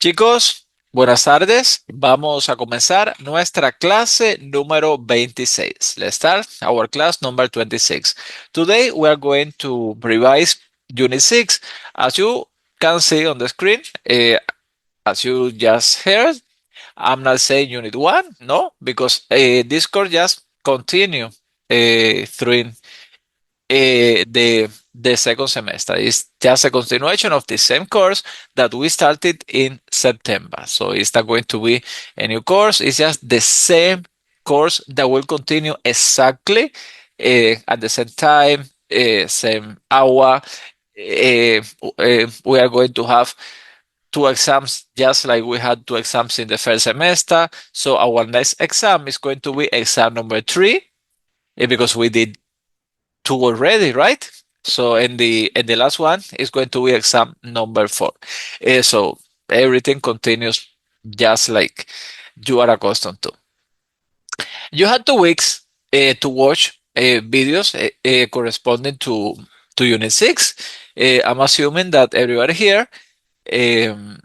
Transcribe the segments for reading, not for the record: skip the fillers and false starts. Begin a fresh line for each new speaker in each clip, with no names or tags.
Chicos, buenas tardes. Vamos a comenzar nuestra clase número 26. Let's start our class number 26. Today we are going to revise Unit 6. As you can see on the screen, as you just heard, I'm not saying Unit 1, no, because this course just continue through the second semester. It's just a continuation of the same course that we started in September. So it's not going to be a new course. It's just the same course that will continue exactly at the same time, same hour. We are going to have two exams just like we had two exams in the first semester. So our next exam is going to be exam number three because we did two already, right? So in the last one is going to be exam number four. So everything continues just like you are accustomed to. You had 2 weeks to watch videos corresponding to Unit 6. I'm assuming that everybody here um,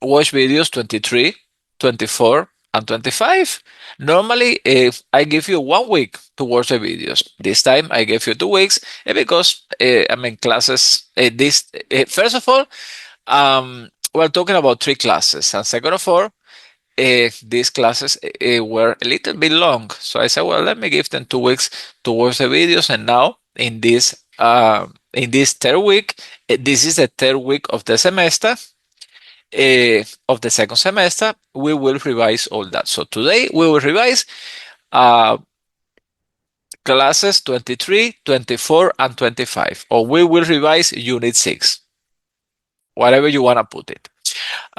watch videos 23, 24, and 25. Normally, if I give you 1 week to watch the videos, this time I gave you 2 weeks because classes. This first of all, we're talking about three classes, and second of all, these classes were a little bit long. So I said, well, let me give them 2 weeks to watch the videos, and now in this third week, this is the third week of the semester of the second semester, we will revise all that. So today we will revise uh, classes 23, 24, and 25, or we will revise Unit 6, whatever you want to put it.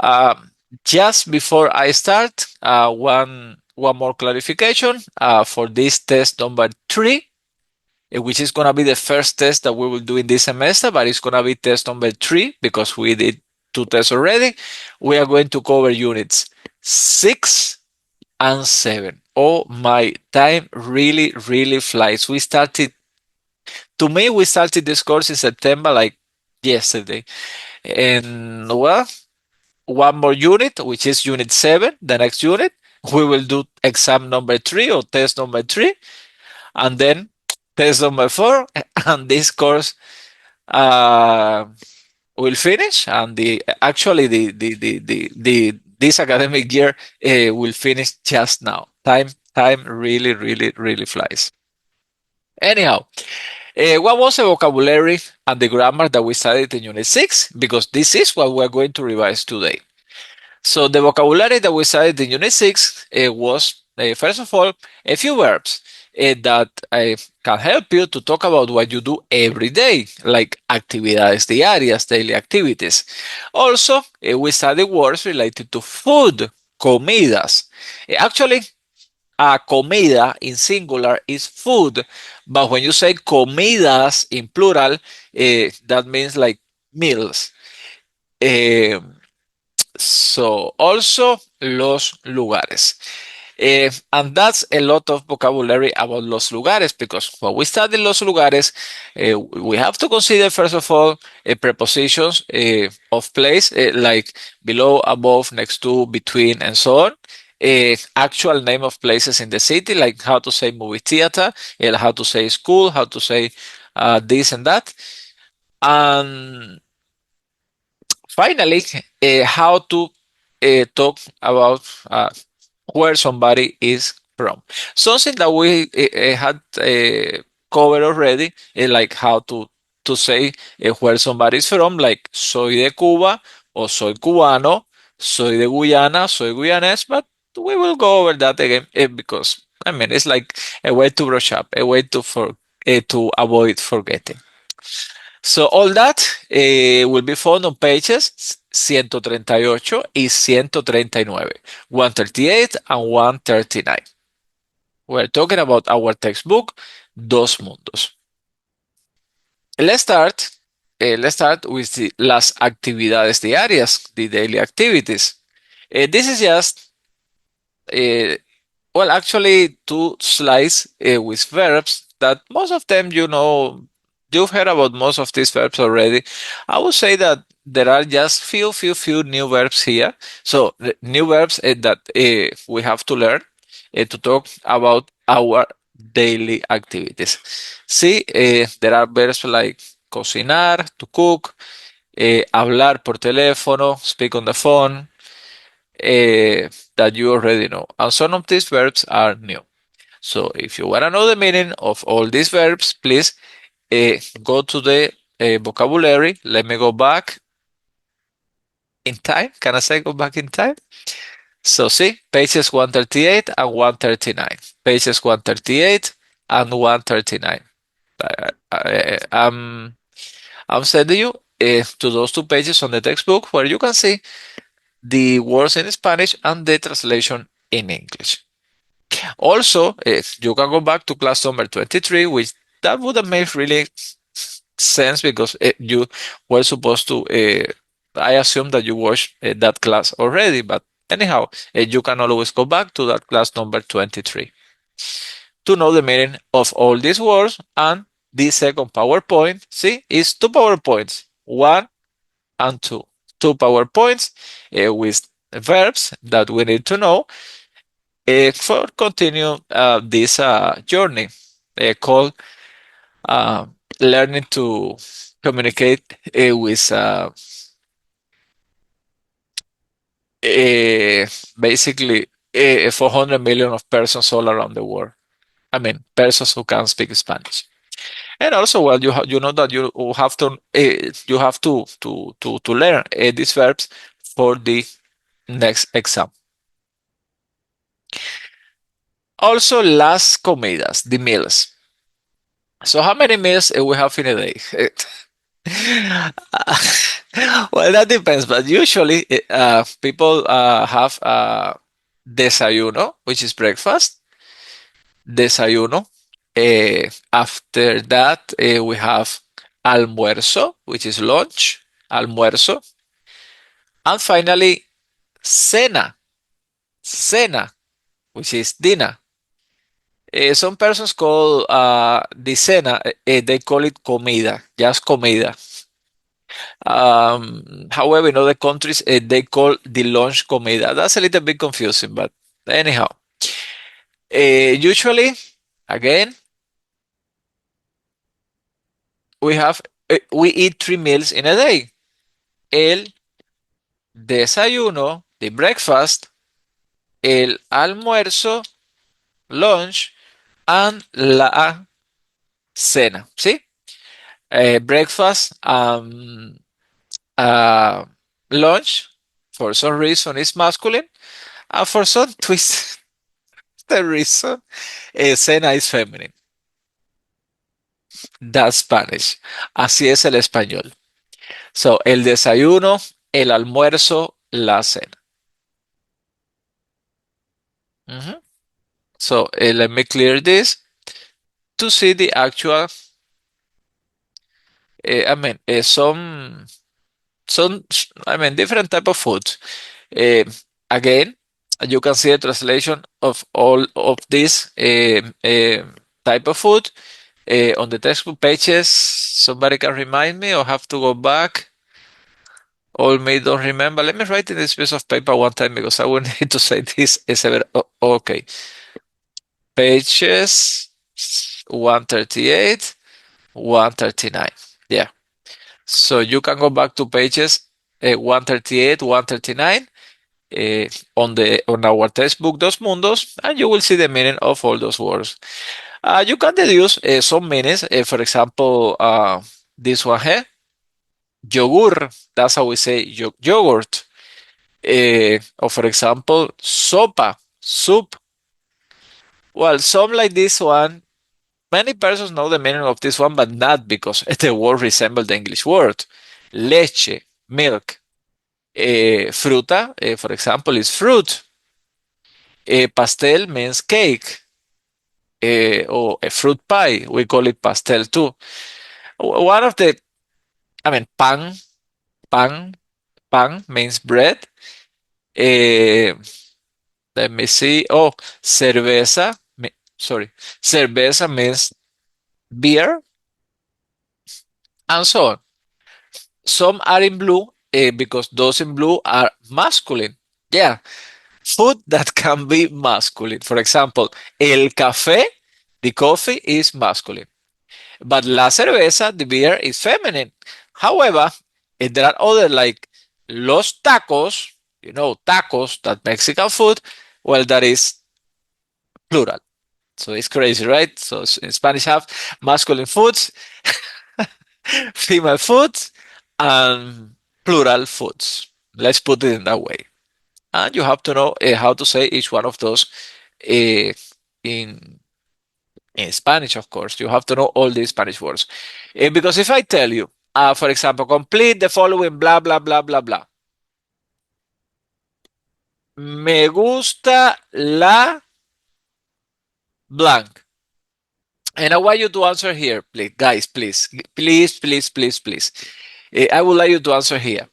Um, just before I start, one more clarification for this test number 3, which is going to be the first test that we will do in this semester, but it's going to be test number 3 because we did two tests already. We are going to cover units 6 and 7. Oh, my time really, really flies. We started this course in September, like yesterday. And well, one more unit, which is unit 7, the next unit. We will do exam number 3 or test number 3, and then test number 4, and this course uh, will finish. And this academic year will finish just now. Time really, really, really flies. Anyhow, what was the vocabulary and the grammar that we studied in Unit 6? Because this is what we're going to revise today. So the vocabulary that we studied in Unit 6 was, first of all, a few verbs that can help you to talk about what you do every day, like actividades diarias, daily activities. Also, we studied words related to food, comidas. Actually, a comida in singular is food, but when you say comidas in plural, that means like meals. Eh, so also los lugares. And that's a lot of vocabulary about los lugares because when we study los lugares, we have to consider first of all prepositions of place like below, above, next to, between, and so on. Actual name of places in the city, like how to say movie theater, how to say school, how to say this and that. And finally, how to talk about where somebody is from. Something that we had covered already, like how to say where somebody is from, like soy de Cuba or soy cubano, soy de Guyana, soy guyanés, but we will go over that again because it's like a way to brush up, a way to avoid forgetting. So all that will be found on pages 138 y 139, 138 and 139. We're talking about our textbook, Dos Mundos. Let's start. Let's start with las actividades diarias, the daily activities. This is just, uh, actually two slides with verbs that most of them you know you've heard about most of these verbs already. I would say that there are just few new verbs here. So the new verbs that we have to learn to talk about our daily activities. See, there are verbs like cocinar, to cook, hablar por teléfono, speak on the phone, that you already know. And some of these verbs are new. So if you want to know the meaning of all these verbs, please go to the vocabulary. Let me go back in time. Can I say go back in time? So see, pages 138 and 139. Pages 138 and 139. I, I, I'm, I'm sending you to those two pages on the textbook where you can see the words in Spanish and the translation in English. Also, if you can go back to class number 23, which that would have made really sense because you were supposed to, I assume that you watched that class already, but anyhow, you can always go back to that class number 23 to know the meaning of all these words. And the second PowerPoint, see, is two PowerPoints, one and two. Two PowerPoints with verbs that we need to know for continue this journey called uh, learning to communicate with uh, basically 400 million of persons all around the world. I mean, persons who can speak Spanish. And also, well, you know that you have to to learn these verbs for the next exam. Also, las comidas, the meals. So, how many meals we have in a day? Well, that depends, but usually people have desayuno, which is breakfast, desayuno. After that, we have almuerzo, which is lunch, almuerzo, and finally, cena, cena, which is dinner. Some persons call the cena, they call it comida, just comida. However, in other countries, they call the lunch comida. That's a little bit confusing, but anyhow, usually, again, we eat three meals in a day. El desayuno, the breakfast, el almuerzo, lunch, and la cena. ¿Sí? Breakfast, uh, lunch, for some reason, is masculine, and for some twisted reason, cena is feminine. That's Spanish. Así es el español. So, el desayuno, el almuerzo, la cena. Mhm. So, let me clear this to see the actual, some, I mean, different type of food. Uh, Again, you can see a translation of all of this type of food on the textbook pages. Somebody can remind me or have to go back. All me don't remember. Let me write in this piece of paper one time because I will need to say this. Okay. Pages 138, 139. Yeah. So you can go back to pages 138, 139 on our textbook Dos Mundos, and you will see the meaning of all those words. You can deduce some meanings. For example, this one here, yogur. That's how we say yogurt. Or for example, sopa, soup. Well, some like this one. Many persons know the meaning of this one, but not because the word resembles the English word. Leche, milk. Fruta, for example, is fruit. Pastel means cake. Or a fruit pie, we call it pastel too. One of the, I mean, pan, pan means bread. Eh, Let me see. Oh, cerveza. Sorry, cerveza means beer. and so on. Some are in blue because those in blue are masculine. Yeah, food that can be masculine. For example, el café, the coffee is masculine, but la cerveza, the beer, is feminine. However, there are other like los tacos, tacos, that Mexican food, well, that is plural. So it's crazy, right? So in Spanish have masculine foods, female foods, and plural foods. Let's put it in that way. And you have to know how to say each one of those uh, in Spanish, of course. You have to know all these Spanish words. Because if I tell you, for example, complete the following blah, blah, blah, blah, blah. Me gusta la blank. And I want you to answer here, please, guys, please, please, please, please, please. I would like you to answer here.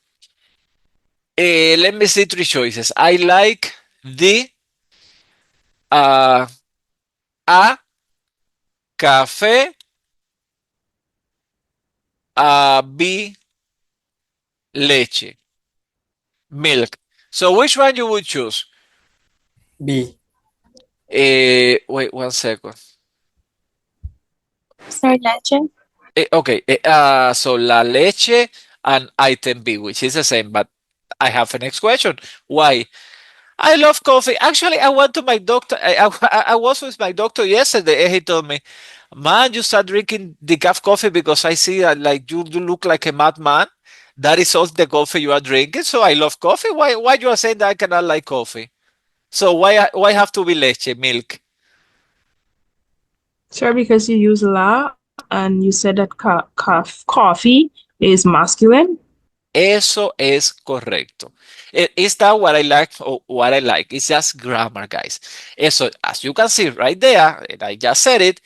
Let me see three choices. I like the uh, A, café, B, leche, milk. So which one you would choose?
B.
Wait 1 second.
Sorry, Leche.
Okay, so la leche and item B, which is the same, but I have a next question. Why? I love coffee. Actually, I went to my doctor. I was with my doctor yesterday, and he told me, "Man, you start drinking decaf coffee because I see that like you look like a madman. That is all the coffee you are drinking. So I love coffee. Why you are saying that I cannot like coffee? So why have to be leche milk?
Sure, because you use la and you said that coffee is masculine.
Eso es correcto. Is that what I like or what I like? It's just grammar, guys. So as you can see right there, and I just said it,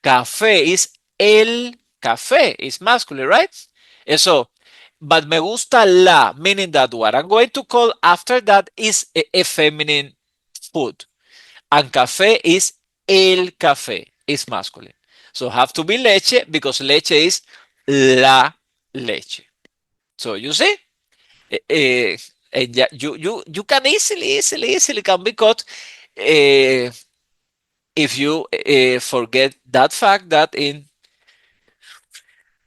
café is el café, is masculine, right? So, but me gusta la, meaning that what I'm going to call after that is a feminine food. And café is el café, is masculine. So have to be leche because leche is la leche. So you see? uh, and yeah, you can easily can be caught uh, if you forget that fact that in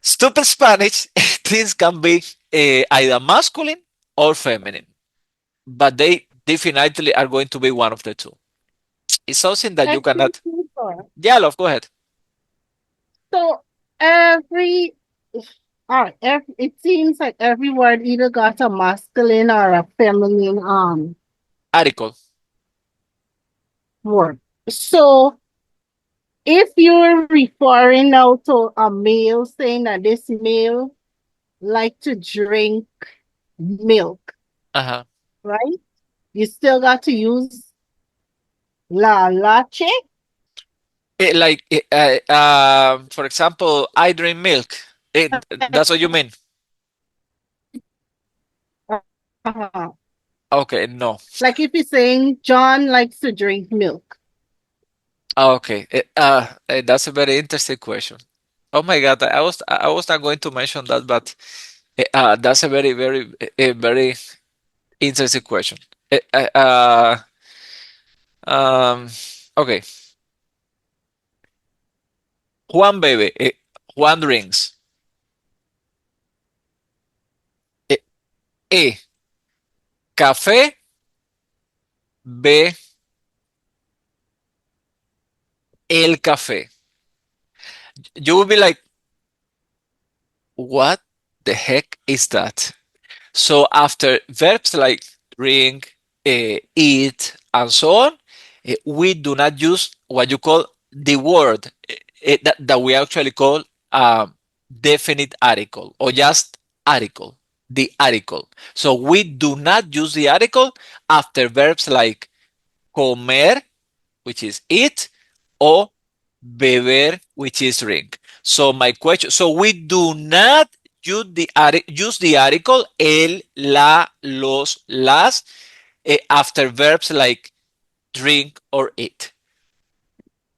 stupid Spanish things can be either masculine or feminine, but they definitely are going to be one of the two. It's something that you
Excuse
cannot.
me, sir.
Yeah, love, go ahead.
So every it seems like every word either got a masculine or a feminine
Article.
word. So if you're referring now to a male saying that this male like to drink milk,
Uh-huh.
right? You still got to use la leche.
Like, for example, I drink milk. That's what you mean?
Uh-huh.
Okay, no.
Like if you're saying John likes to drink milk.
Okay, that's a very interesting question. Oh my God, I was not going to mention that, but that's a very interesting question. Uh, uh, um, okay, Juan bebe, Juan drinks. Eh, A, café, B, el café. You will be like, what the heck is that? So after verbs like drink, eat, and so on, we do not use what you call the word that we actually call definite article or just article, the article. So we do not use the article after verbs like comer, which is eat, or beber, which is drink. So my question, so we do not use the article el, la, los, las after verbs like drink or eat.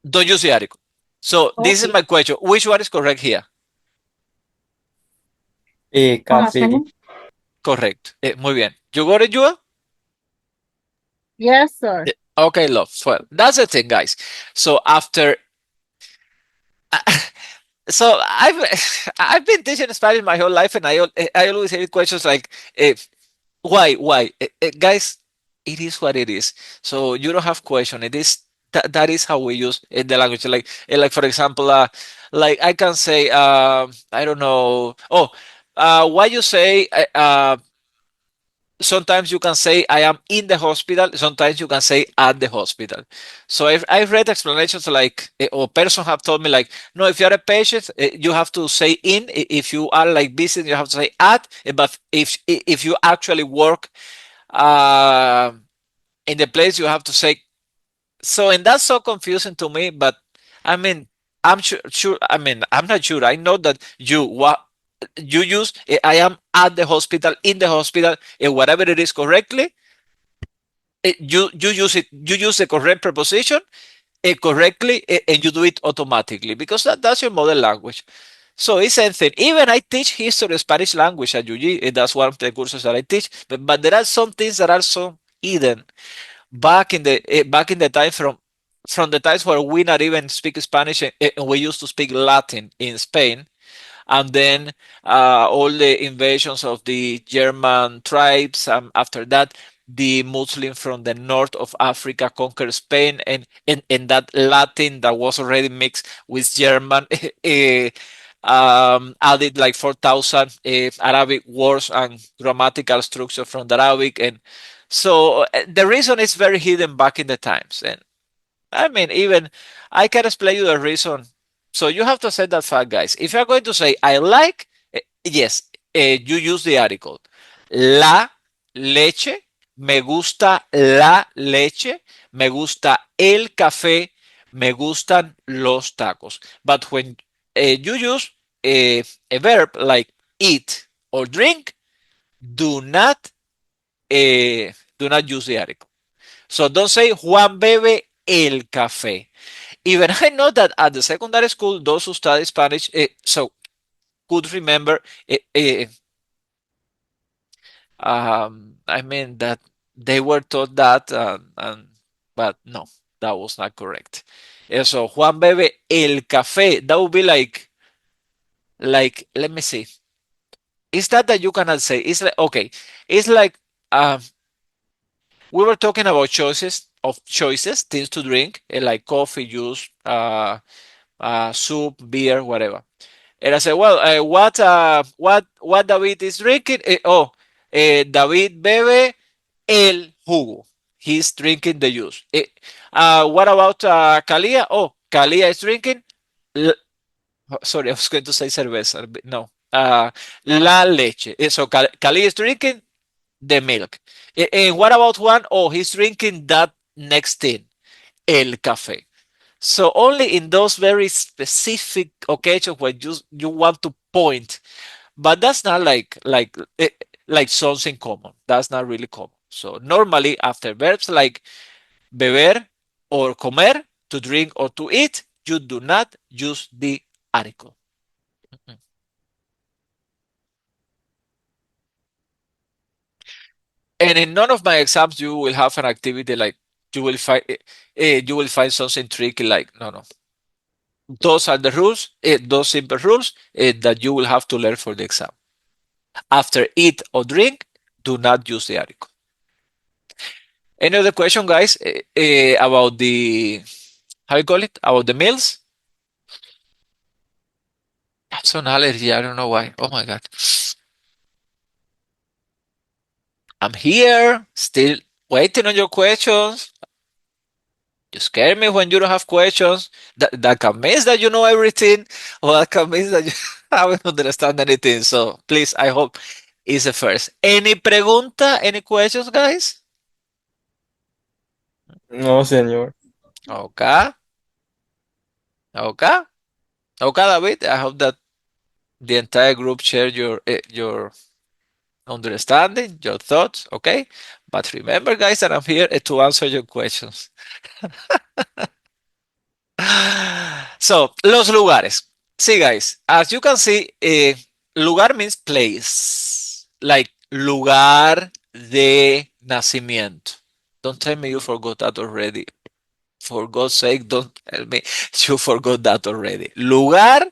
Don't use the article. So this is
Okay.
my question. Which one is correct here?
Café.
Correct. Muy bien. You got it, Jua?
Yes, sir.
Okay, love. Well, that's the thing, guys. So after, so I've been teaching Spanish my whole life, and I always hate questions like, why, guys? It is what it is. So you don't have question. It is that is how we use the language. Like for example, like I can say, I don't know. Oh, why you say sometimes you can say I am in the hospital, sometimes you can say at the hospital. So I've read explanations like, or person have told me like, no, if you're a patient, you have to say in. If you are like visiting, you have to say at. But if you actually work uh, in the place, you have to say. So, and that's so confusing to me. But I mean, I'm sure. I mean, I'm not sure. I know that what you use. I am at the hospital, in the hospital, whatever it is correctly. You use it. You use the correct preposition correctly, and you do it automatically because that's your mother language. So it's anything. Even I teach history of Spanish language at UG. That's one of the courses that I teach. But there are some things that are so hidden back in the time from the times where we not even speak Spanish, and we used to speak Latin in Spain, and then all the invasions of the German tribes. After that, the Muslim from the north of Africa conquered Spain, and that Latin that was already mixed with German added like 4,000 Arabic words and grammatical structure from the Arabic. And so the reason is very hidden back in the times. And I mean, even I can explain you the reason. So you have to say that fact, guys. If you're going to say I like, yes, you use the article. La leche, me gusta la leche, me gusta el café, me gustan los tacos. But when you use a verb like eat or drink, do not do not use the article. So don't say Juan bebe el café. Even I know that at the secondary school, those who study Spanish, so could remember, I mean that they were taught that, but no, that was not correct. So Juan bebe el café. That would be like let me see. It's that you cannot say. It's like okay. It's like um, we were talking about choices, things to drink, like coffee, juice, soup, beer, whatever. And I said, well, what David is drinking? David bebe el jugo. He's drinking the juice. What about Kalia? Oh, Kalia is drinking. Sorry, I was going to say cerveza. No. La leche. So Kalia is drinking the milk. And what about Juan? Oh, he's drinking that next thing, el café. So only in those very specific occasions where you want to point, but that's not like something common. That's not really common. So normally after verbs like beber or comer, to drink or to eat, you do not use the article. Mhm. And in none of my exams you will have an activity like you will find something tricky like no. Those are the rules, those simple rules that you will have to learn for the exam. After eat or drink, do not use the article. Any other question, guys, about the, how you call it, about the meals? That's an allergy. I don't know why. Oh my God. I'm here, still waiting on your questions. You scare me when you don't have questions. That can mean that you know everything, or that can mean that you haven't understand anything. So please, I hope it's the first. Any pregunta? Any questions, guys?
No, señor.
Okay. Okay. Okay, David. I hope that the entire group share your understanding, your thoughts. Okay. But remember, guys, that I'm here to answer your questions. So, los lugares. See, guys, as you can see, lugar means place, like lugar de nacimiento. Don't tell me you forgot that already. For God's sake, don't tell me you forgot that already. Lugar,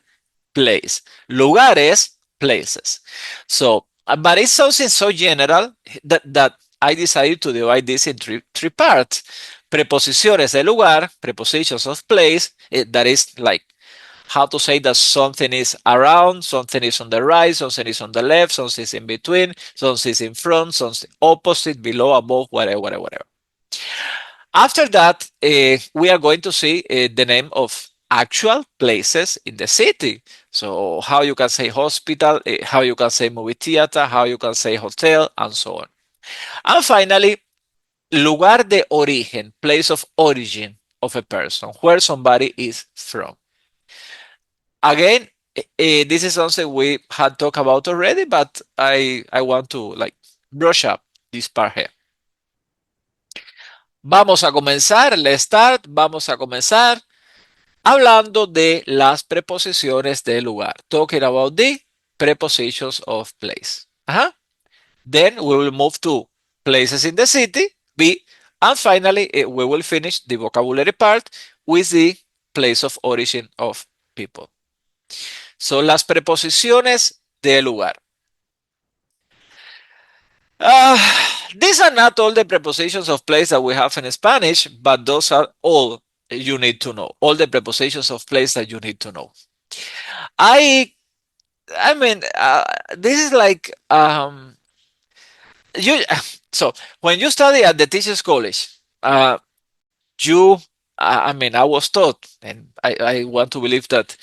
place. Lugares, places. So, but it's something so general that I decided to divide this in three parts. Preposiciones de lugar, prepositions of place, that is like how to say that something is around, something is on the right, something is on the left, something is in between, something is in front, something opposite, below, above, whatever, whatever, whatever. After that, we are going to see the name of actual places in the city. So how you can say hospital, how you can say movie theater, how you can say hotel, and so on. And finally, lugar de origen, place of origin of a person, where somebody is from. Again, this is something we had talked about already, but I want to like brush up this part here. Vamos a comenzar, let's start, vamos a comenzar hablando de las preposiciones de lugar. Talking about the prepositions of place. Then we will move to places in the city, B, and finally we will finish the vocabulary part with the place of origin of people. So, las preposiciones de lugar. These are not all the prepositions of place that we have in Spanish, but those are all you need to know. All the prepositions of place that you need to know. I I mean, this is like you. So when you study at the teachers' college, you. I mean, I was taught, and I want to believe that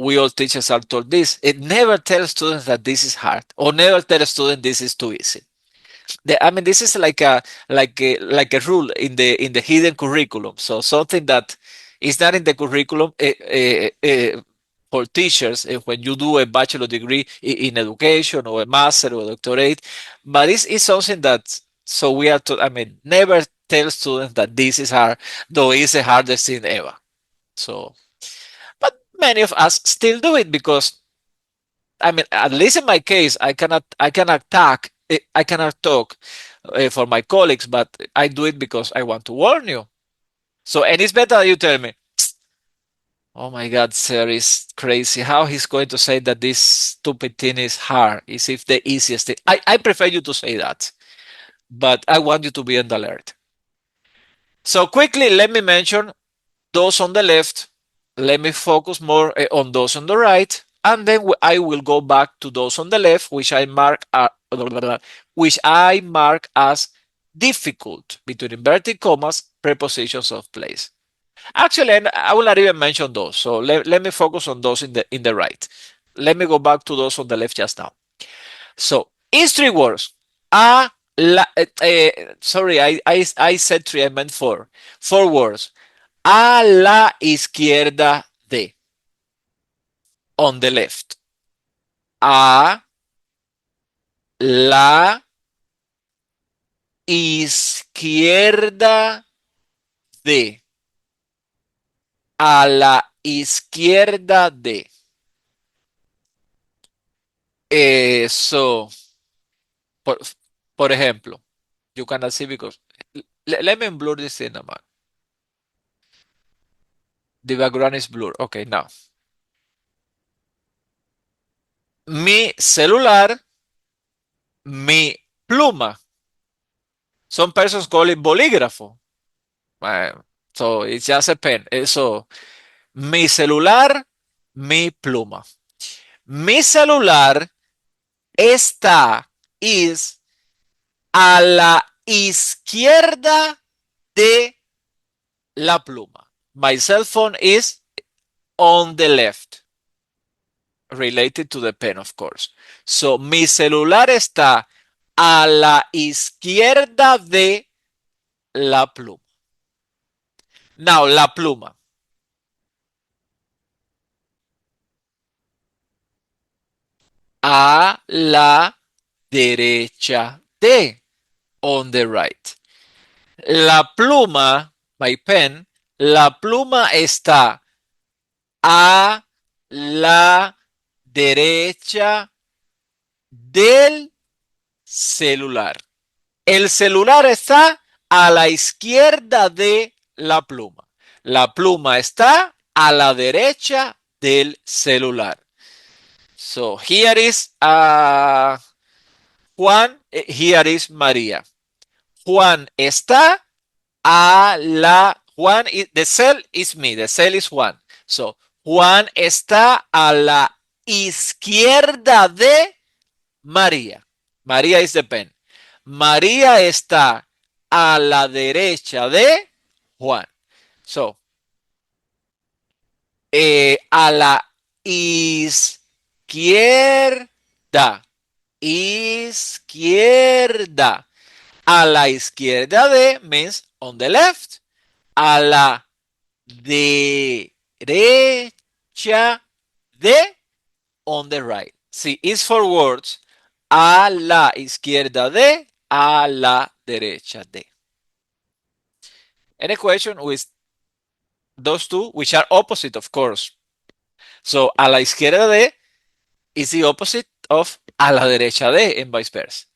we all teachers are taught this. It never tells students that this is hard, or never tell a student this is too easy. I mean, this is like a rule in the hidden curriculum. So something that is not in the curriculum for teachers when you do a bachelor degree in education or a master or a doctorate, but it's something that so we are to. I mean, never tell students that this is hard, though it's the hardest thing ever. So, but many of us still do it because I mean, at least in my case, I cannot talk for my colleagues, but I do it because I want to warn you. So, and it's better that you tell me, oh my God, sir, is crazy. How he's going to say that this stupid thing is hard, is if the easiest thing. I prefer you to say that, but I want you to be on the alert. So quickly, let me mention those on the left. Let me focus more on those on the right, and then I will go back to those on the left, which I mark as difficult between inverted commas prepositions of place. Actually, I will not even mention those. So let me focus on those in the right. Let me go back to those on the left just now. So it's three words. Sorry, I said three. I meant four. Four words. A la izquierda de. On the left. A la izquierda de. A la izquierda de. So, por, por ejemplo, you cannot see because let me blur this in a man. The background is blurred. Okay, now. Mi celular, mi pluma. Some persons call it bolígrafo. So it's just a pen. So, mi celular, mi pluma. Mi celular está is a la izquierda de la pluma. My cell phone is on the left. Related to the pen, of course. So, mi celular está a la izquierda de la pluma. Now, la pluma. A la derecha de. On the right. La pluma, my pen, la pluma está a la derecha del celular. El celular está a la izquierda de la pluma. La pluma está a la derecha del celular. So here is Juan, here is María. Juan está a la Juan, the cell is me, the cell is Juan. So Juan está a la izquierda de María. María is the pen. María está a la derecha de Juan. So, a la izquierda. Izquierda. A la izquierda de means on the left. A la derecha de on the right. See, it's for words. A la izquierda de, a la derecha de. Any question with those two, which are opposite, of course. So, a la izquierda de is the opposite of a la derecha de and vice versa.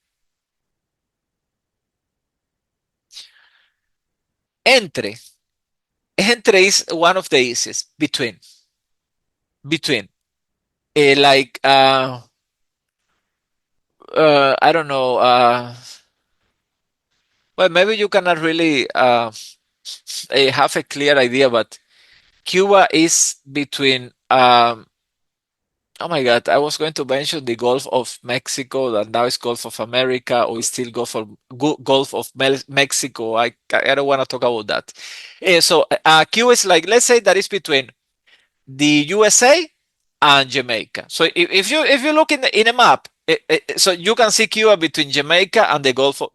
Entre. Entre is one of the easiest. Between. Between. Like, I don't know. Well, maybe you cannot really have a clear idea, but Cuba is between oh my God, I was going to mention the Gulf of Mexico, that now is Gulf of America, or it's still Gulf of Mexico. I don't want to talk about that. So Cuba is like, let's say that is between the USA and Jamaica. So if you look in a map, so you can see Cuba between Jamaica and the Gulf of,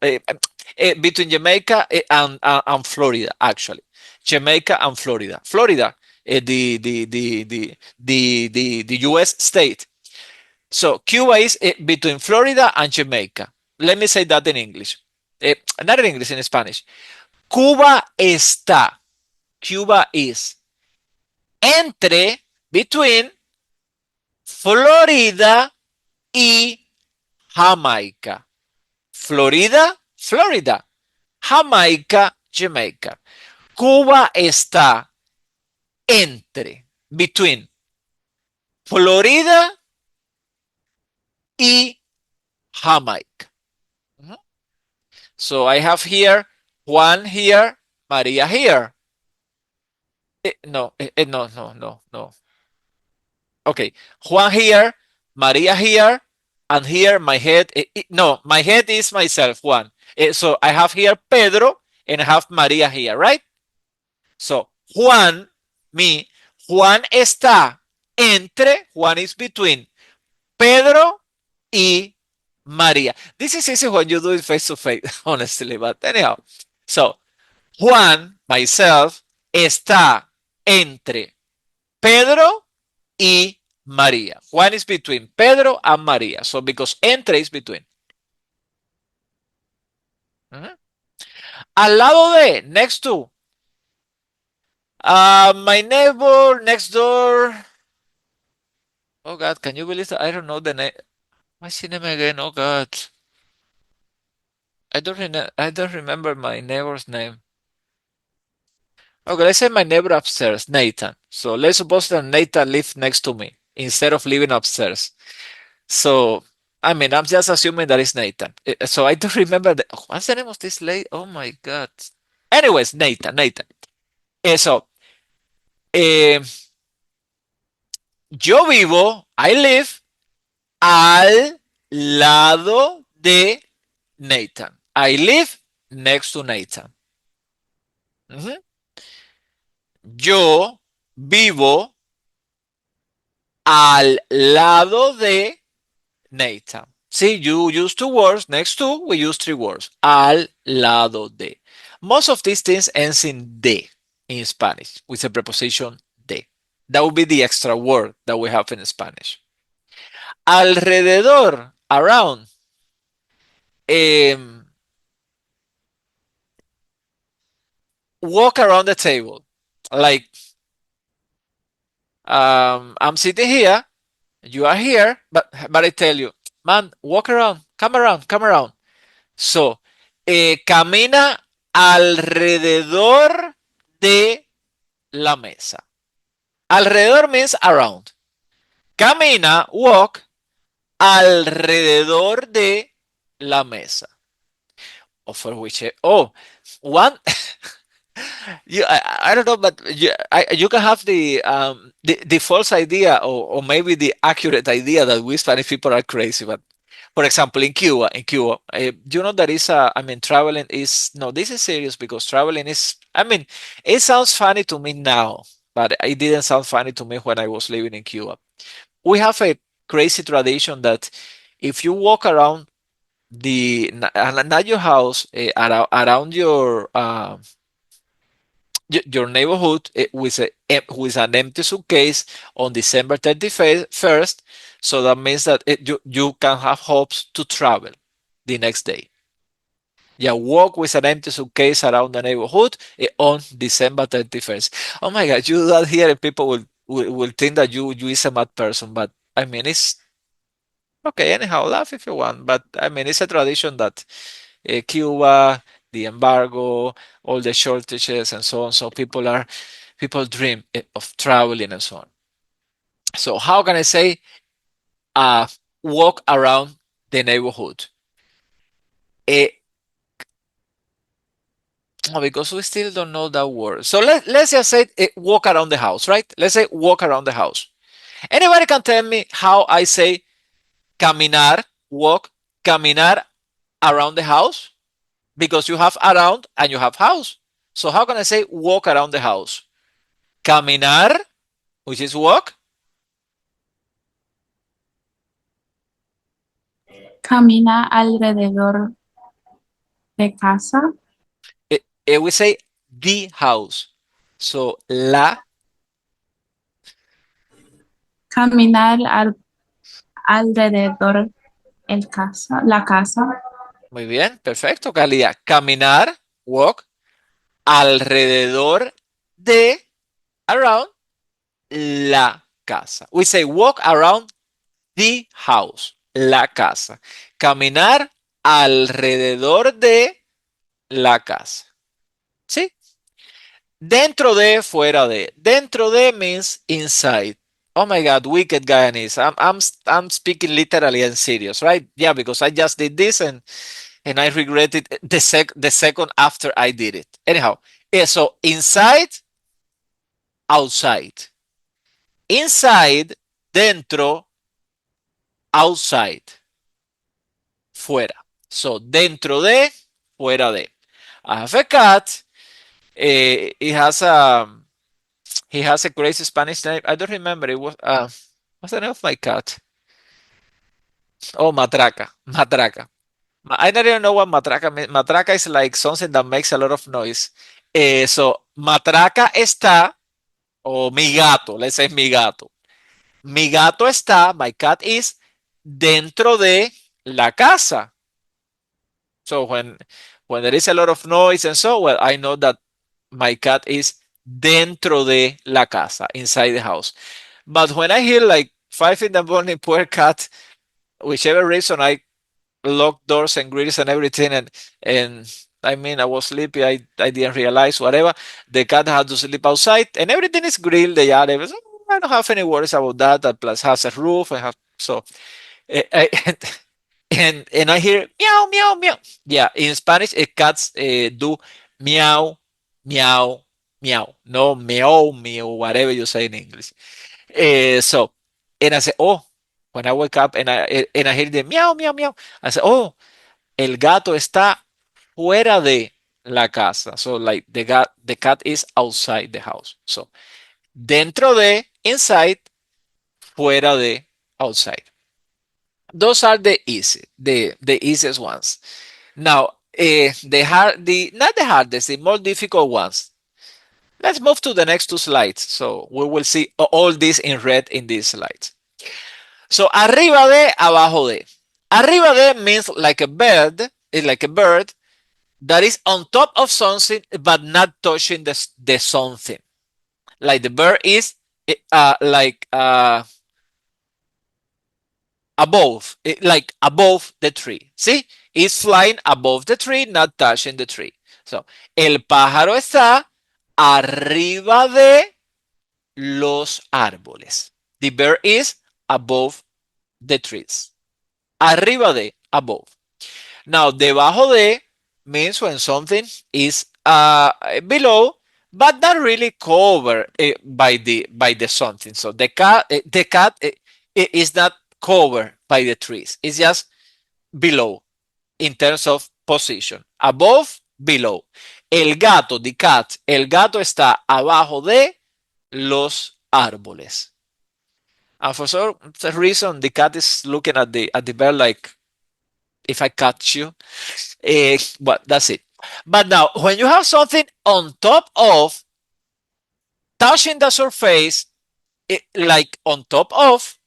between Jamaica and Florida, actually. Jamaica and Florida. Florida, the US state. So Cuba is between Florida and Jamaica. Let me say that in English. Not in English, in Spanish. Cuba está. Cuba is entre, between Florida y Jamaica. Florida, Florida. Jamaica, Jamaica. Cuba está entre, between Florida y Jamaica. So I have here Juan here, Maria here. No, no. Okay, Juan here, Maria here, and here my head. No, my head is myself, Juan. So I have here Pedro and I have Maria here, right? So Juan, me, Juan está entre, Juan is between Pedro y Maria. This is easy when you do it face to face, honestly, but anyhow. So Juan, myself, está entre Pedro y María. Juan is between Pedro and María. So because entre is between. Al lado de, next to. My neighbor next door. Oh God, can you believe that? I don't know the name. What's his name again? Oh God. I don't remember my neighbor's name. Okay, let's say my neighbor upstairs, Nathan. So let's suppose that Nathan lives next to me instead of living upstairs. So, I mean, I'm just assuming that it's Nathan. So I don't remember what's the name of this lady? Oh my God. Anyways, Nathan. So, yo vivo, I live al lado de Nathan. I live next to Nathan. Yo vivo al lado de Nathan. See, you use two words. Next to, we use three words. Al lado de. Most of these things ends in de in Spanish with the preposition de. That would be the extra word that we have in Spanish. Alrededor, around. Walk around the table. Like, I'm sitting here You are here, but I tell you, man, walk around, come around, come around. So, camina alrededor de la mesa. Alrededor means around. Camina, walk, alrededor de la mesa. Or for which, one, I don't know, but you can have the false idea, or maybe the accurate idea that we Spanish people are crazy. But for example, in Cuba, you know, there is I mean, traveling is, no, this is serious because traveling is, I mean, it sounds funny to me now, but it didn't sound funny to me when I was living in Cuba. We have a crazy tradition that if you walk around not your house, around your neighborhood, with an empty suitcase on December 31st, so that means that you can have hopes to travel the next day. Yeah, walk with an empty suitcase around the neighborhood, on December 31st. Oh my God, you do that here and people will think that you is a mad person. But I mean, it's okay. Anyhow, laugh if you want. But I mean, it's a tradition that, Cuba, the embargo, all the shortages and so on. So people dream, of traveling and so on. So how can I say, uh, walk around the neighborhood? Eh, because we still don't know that word. So let's just say, walk around the house, right? Let's say walk around the house. Anybody can tell me how I say caminar, walk, caminar around the house? Because you have around and you have house. So how can I say walk around the house? Caminar, which is walk.
Camina alrededor de casa.
We say the house. So
Caminar alrededor la casa.
muy bien, perfecto, Calidad. Caminar, walk, alrededor de, around, la casa. We say walk around the house, la casa. Caminar alrededor de la casa. ¿Sí? Dentro de, fuera de. Dentro de means inside. Oh my God, wicked Guyanese. I'm speaking literally and serious, right? Yeah, because I just did this and I regret it the second after I did it. Anyhow, so inside, outside. Inside, dentro, outside, fuera. So dentro de, fuera de. I have a cat. It has he has a crazy Spanish name. I don't remember. It was what's the name of my cat? Oh, Matraca. Matraca. I don't even know what matraca means. Matraca is like something that makes a lot of noise. So Matraca está, o mi gato. Let's say mi gato. Mi gato está. My cat is dentro de la casa. So when there is a lot of noise and so, well, I know that my cat is dentro de la casa, inside the house. But when I hear like 5 in the morning, poor cat, whichever reason, I lock doors and grills and everything, and I mean, I was sleepy. I didn't realize whatever. The cat had to sleep outside, and everything is grilled. The yard, everything. I don't have any worries about that. That plus has a roof. I have so, and I hear meow meow meow. Yeah, in Spanish, cats do meow meow meow. No meow meow, whatever you say in English. So, and I say, oh, when I wake up and I hear the meow meow meow, I say, oh, el gato está fuera de la casa. So like the cat is outside the house. So dentro de, inside, fuera de, outside. Those are the easiest ones. Now, not the hardest, the more difficult ones. Let's move to the next two slides. So we will see all this in red in these slides. So arriba de, abajo de. Arriba de means like a bird, like a bird that is on top of something but not touching the something. Like the bird is like above, like above the tree. See? It's flying above the tree, not touching the tree. So, el pájaro está arriba de los árboles. The bird is above the trees. Arriba de, above. Now, debajo de means when something is below, but not really covered by the something. So the cat is not covered by the trees. It's just below in terms of position. Above, below. El gato, the cat, el gato está abajo de los árboles. And for some reason, the cat is looking at the bird like, if I catch you. But that's it. But now, when you have something on top of, touching the surface, like on top of,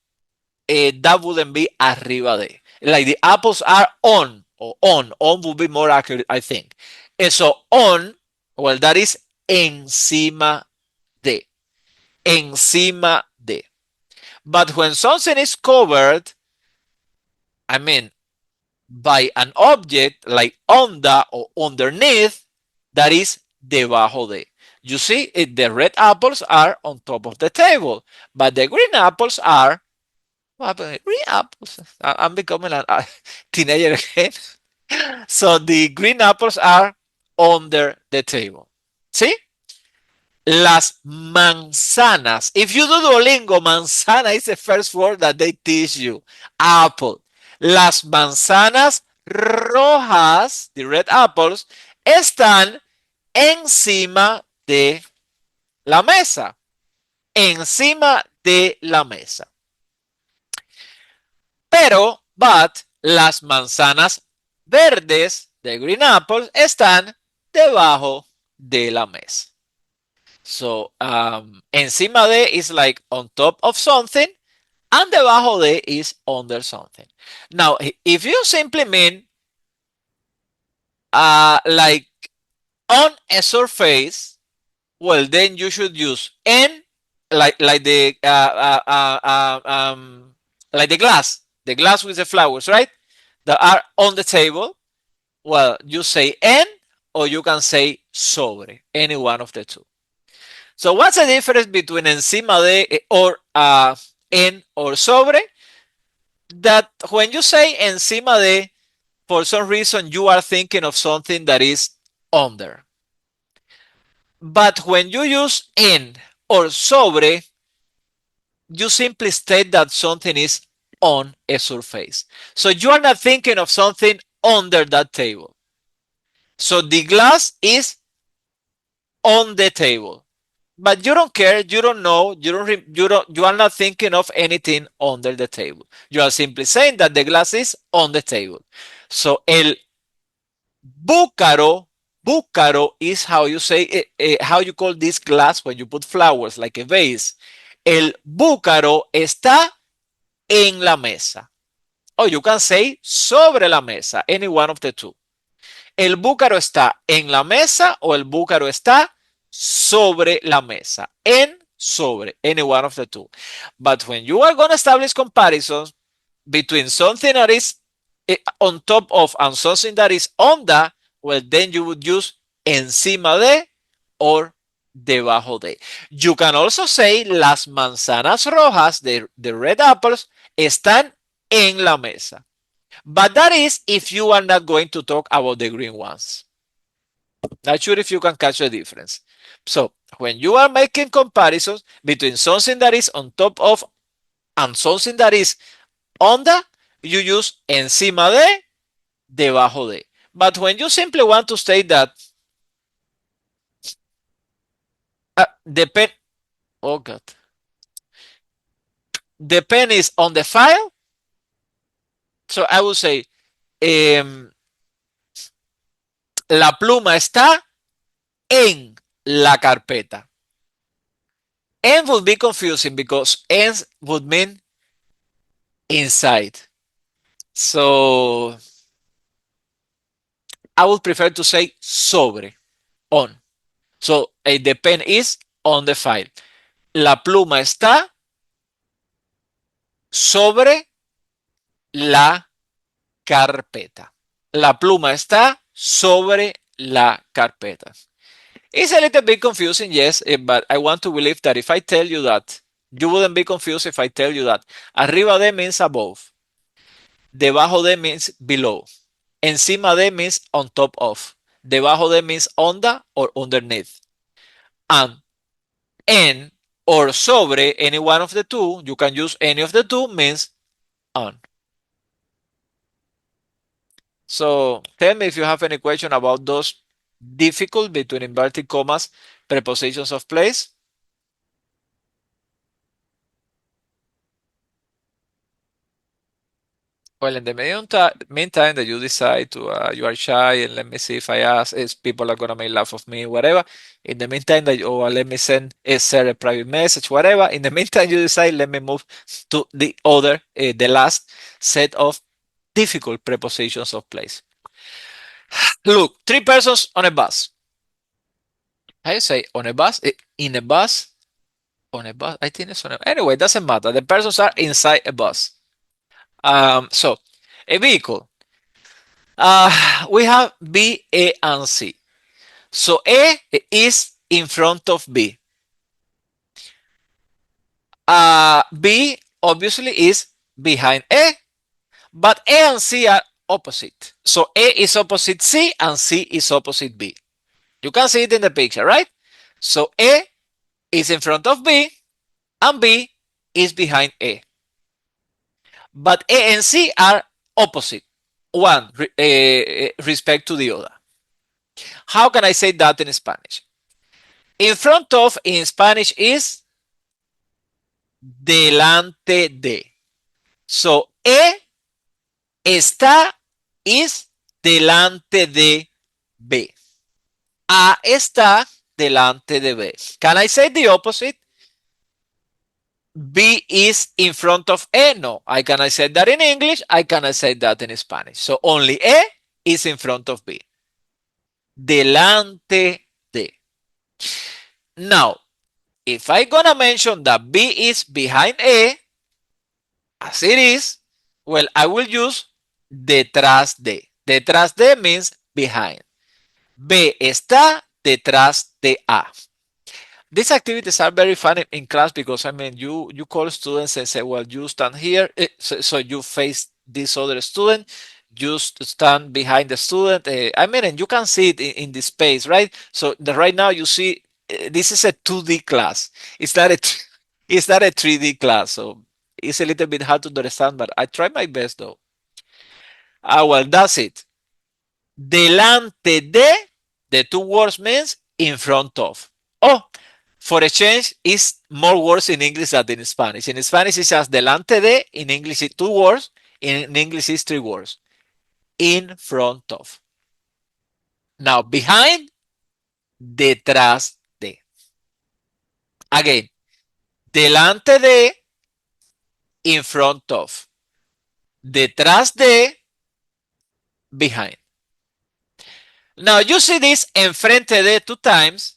that wouldn't be arriba de. Like the apples are on, or on. On would be more accurate, I think. And so on, well, that is encima de. Encima de. But when something is covered, I mean, by an object like onda or underneath, that is debajo de. You see, the red apples are on top of the table, but the green apples are, what happened? Green apples. I'm becoming a teenager again. So the green apples are under the table. See? Las manzanas. If you do Duolingo, manzana is the first word that they teach you. Apple. Las manzanas rojas, the red apples, están encima de la mesa. Encima de la mesa. Pero, but, las manzanas verdes, the green apples, están debajo de la mesa. So, encima de is like on top of something, and debajo de is under something. Now, if you simply mean like on a surface, well, then you should use en, like the glass with the flowers, right? That are on the table. Well, you say en, or you can say sobre, any one of the two. So what's the difference between encima de or en or sobre? That when you say encima de, for some reason you are thinking of something that is under. But when you use en or sobre, you simply state that something is on a surface. So you are not thinking of something under that table. So the glass is on the table. But you don't care, you don't know, you are not thinking of anything under the table. You are simply saying that the glass is on the table. So el búcaro is how you say, how you call this glass when you put flowers, like a vase. El búcaro está en la mesa. Or you can say sobre la mesa, any one of the two. El búcaro está en la mesa o el búcaro está sobre la mesa. En, sobre, any one of the two. But when you are going to establish comparisons between something that is on top of and something that is under, well, then you would use encima de or debajo de. You can also say las manzanas rojas, the red apples, están en la mesa. But that is if you are not going to talk about the green ones. Not sure if you can catch the difference. So when you are making comparisons between something that is on top of and something that is under, you use encima de, debajo de. But when you simply want to state that the pen, oh God, the pen is on the file, so I will say la pluma está en la carpeta. En would be confusing because en would mean inside. So I would prefer to say sobre, on. So the pen is on the file. La pluma está sobre la carpeta. La pluma está sobre la carpeta. It's a little bit confusing, yes, but I want to believe that if I tell you that, you wouldn't be confused if I tell you that arriba de means above, debajo de means below, encima de means on top of, debajo de means under or underneath, and en or sobre any one of the two, you can use any of the two means on. So tell me if you have any question about those difficult between inverted commas prepositions of place. Well, in the meantime that you decide to, you are shy and let me see if I ask, is people are gonna make laugh of me, whatever. In the meantime that, or let me send a private message, whatever. In the meantime, you decide, let me move to the other, the last set of difficult prepositions of place. Look, three persons on a bus. How you say on a bus? In a bus? On a bus? I think it's on a, anyway, it doesn't matter. The persons are inside a bus. So a vehicle. We have B, A, and C. So A is in front of B. B obviously is behind A, but A and C are opposite. So A is opposite C and C is opposite B. You can see it in the picture, right? So A is in front of B and B is behind A. But A and C are opposite, one respect to the other. How can I say that in Spanish? In front of in Spanish is delante de. So E está is delante de B. A está delante de B. Can I say the opposite? B is in front of E. No, I cannot say that in English. I cannot say that in Spanish. So only E is in front of B. Delante de. Now, if I gonna mention that B is behind E, as it is, well, I will use detrás de. Detrás de means behind. B está detrás de A. These activities are very fun in class because I mean you call students and say, well, you stand here, so you face this other student, you stand behind the student. I mean, and you can see it in the space, right? So right now you see this is a 2D class. It's not a it's not a 3D class, so it's a little bit hard to understand, but I try my best though. Well, that's it. Delante de, the two words means in front of. Oh, for a change, is more words in English than in Spanish. In Spanish, it's just delante de. In English, it's two words. In English, it's three words. In front of. Now, behind, detrás de. Again, delante de, in front of. Detrás de, behind. Now, you see this enfrente de two times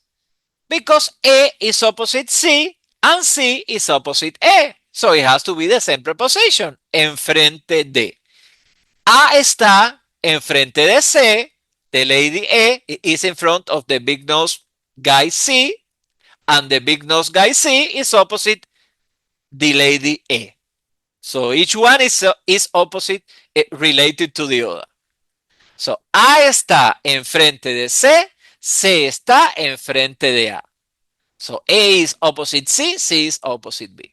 because E is opposite C and C is opposite E. So it has to be the same preposition, enfrente de. A está enfrente de C, the lady E is in front of the big nose guy C, and the big nose guy C is opposite the lady E. So each one is opposite, related to the other. So A está enfrente de C, C está enfrente de A. So A is opposite C, C is opposite B.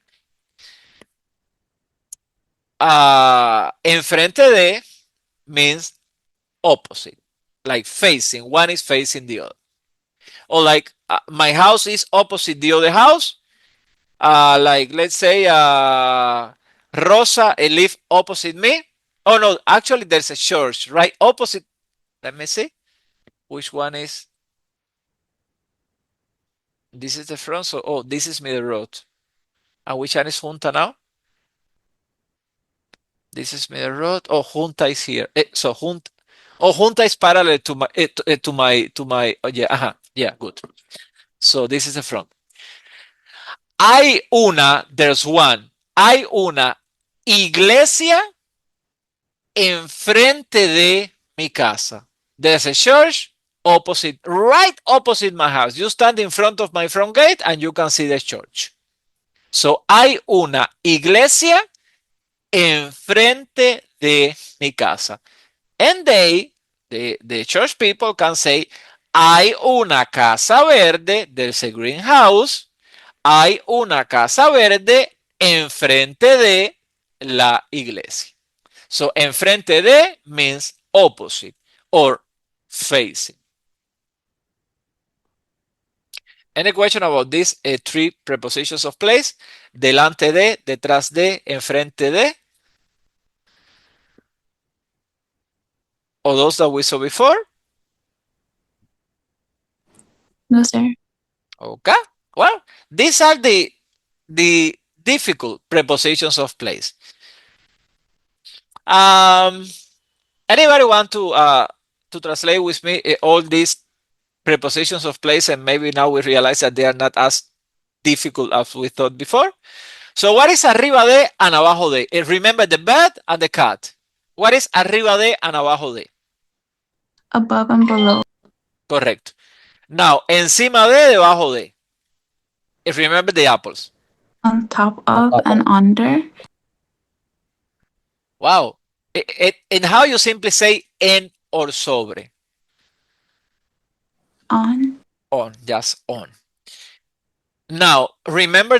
Enfrente de means opposite, like facing. One is facing the other. Or like my house is opposite the other house. Like let's say Rosa live opposite me. Oh no, actually there's a church right opposite. Let me see. Which one is? This is the front. So, oh, this is middle road. And which one is Junta now? This is middle road. Oh, Junta is here. So Junta. Oh, Junta is parallel to my. Oh yeah. Yeah. Good. So this is the front. Hay una. There's one. Hay una iglesia enfrente de mi casa. There's a church opposite, right opposite my house. You stand in front of my front gate and you can see the church. So, hay una iglesia enfrente de mi casa. And the church people can say, hay una casa verde, there's a greenhouse, hay una casa verde enfrente de la iglesia. So, enfrente de means opposite or facing. Any question about these three prepositions of place? Delante de, detrás de, enfrente de. Or those that we saw before?
No, sir.
Okay. Well, these are the difficult prepositions of place. Anybody want to translate with me all these prepositions of place, and maybe now we realize that they are not as difficult as we thought before? So what is arriba de and abajo de? Remember the bed and the cat. What is arriba de and abajo de?
Above and below.
Correct. Now, encima de, debajo de. Remember the apples.
On top of and under.
Wow. And how you simply say en or sobre?
On.
On, just on. Now, remember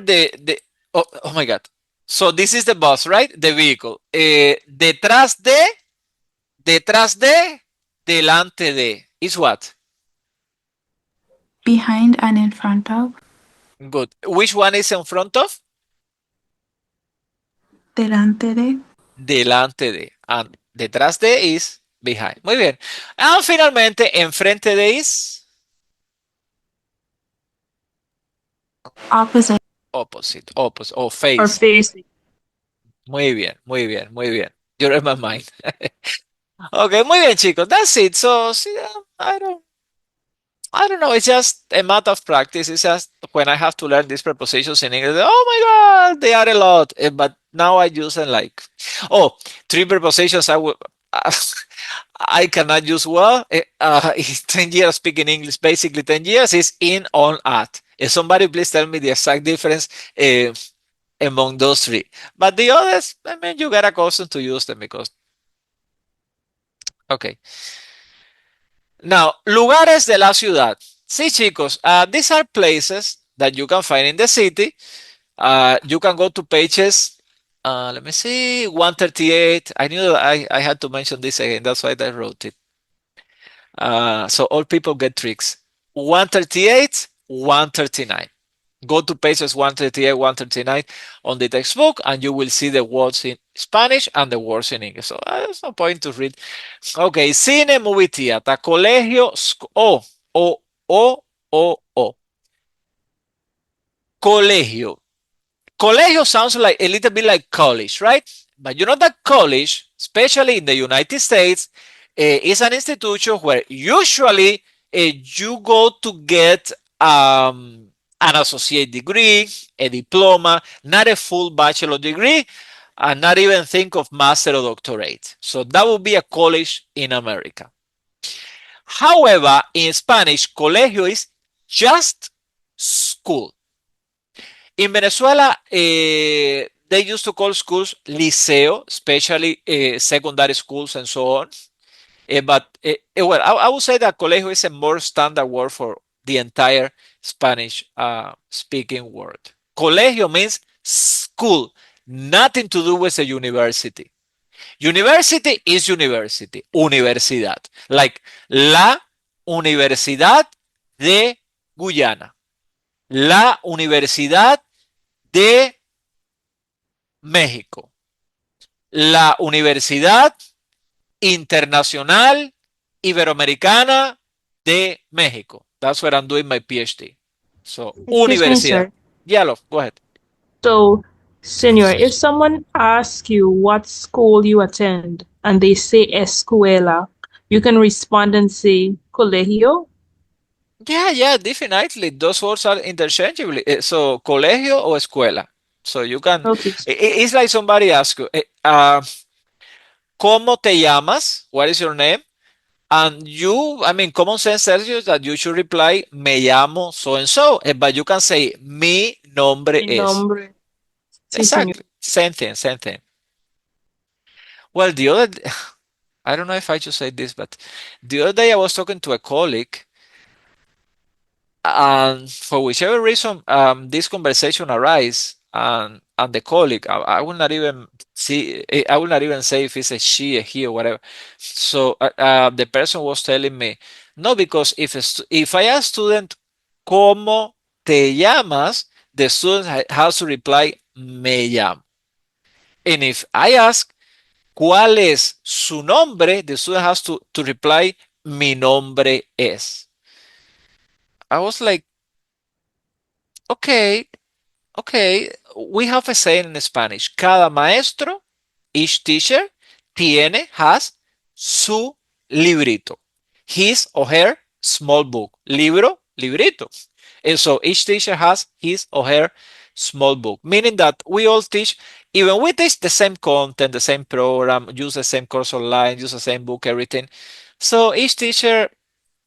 oh my God. So this is the bus, right? The vehicle. Detrás de, delante de. Is what?
Behind and in front of.
Good. Which one is in front of?
Delante de.
Delante de. And detrás de is behind. Muy bien. And finalmente, enfrente de is
Opposite.
opposite or
Or
face.
facing.
Muy bien, muy bien, muy bien. You're in my mind. Okay, muy bien, chicos. That's it. So, see, I don't know. It's just a matter of practice. It's just when I have to learn these prepositions in English, oh my God, they are a lot. But now I use them like, oh, three prepositions I will, I cannot use well. 10 years speaking English, basically 10 years is in, on, at. If somebody please tell me the exact difference among those three. But the others, I mean, you get accustomed to use them because, okay. Now, lugares de la ciudad. Sí, chicos, these are places that you can find in the city. You can go to pages, let me see, 138. I knew that I had to mention this again. That's why I wrote it. So all people get tricks. 138, 139. Go to pages 138, 139 on the textbook, and you will see the words in Spanish and the words in English. So there's no point to read. Okay, cine, movie theater, colegio, o. Colegio. Colegio sounds like a little bit like college, right? But you know that college, especially in the United States, is an institution where usually you go to get an associate degree, a diploma, not a full bachelor degree, and not even think of master or doctorate. So that would be a college in America. However, in Spanish, colegio is just school. In Venezuela, they used to call schools liceo, especially secondary schools and so on. Well, I would say that colegio is a more standard word for the entire Spanish speaking word. Colegio means school, nothing to do with a university. University is university, universidad, like la Universidad de Guyana, la Universidad de México, la Universidad Internacional Iberoamericana de México. That's where I'm doing my PhD. So,
Excuse me,
universidad.
sir.
Yeah, love, go ahead.
So, Senor, if someone asks you what school you attend and they say escuela, you can respond and say colegio.
Yeah, definitely. Those words are interchangeable. So, colegio o escuela. So you can,
Okay.
it's like somebody asks you, ¿cómo te llamas? What is your name? And you, I mean, common sense tells you that you should reply, me llamo so and so. But you can say, mi nombre
Mi
es.
nombre. Sí, señor.
Exactly. Same thing, same thing. Well, I don't know if I should say this, but the other day I was talking to a colleague, and for whichever reason, this conversation arise, and the colleague, I will not even I will not even say if it's a she, a he, or whatever. So the person was telling me, no, because if I ask student, ¿cómo te llamas? The student has to reply, me llamo. And if I ask, ¿cuál es su nombre? The student has to reply, mi nombre es. I was like, okay, okay. We have a saying in Spanish. Cada maestro, each teacher, has su librito. His or her small book. Libro, librito. And so each teacher has his or her small book, meaning that we all teach, even we teach the same content, the same program, use the same course online, use the same book, everything. So each teacher,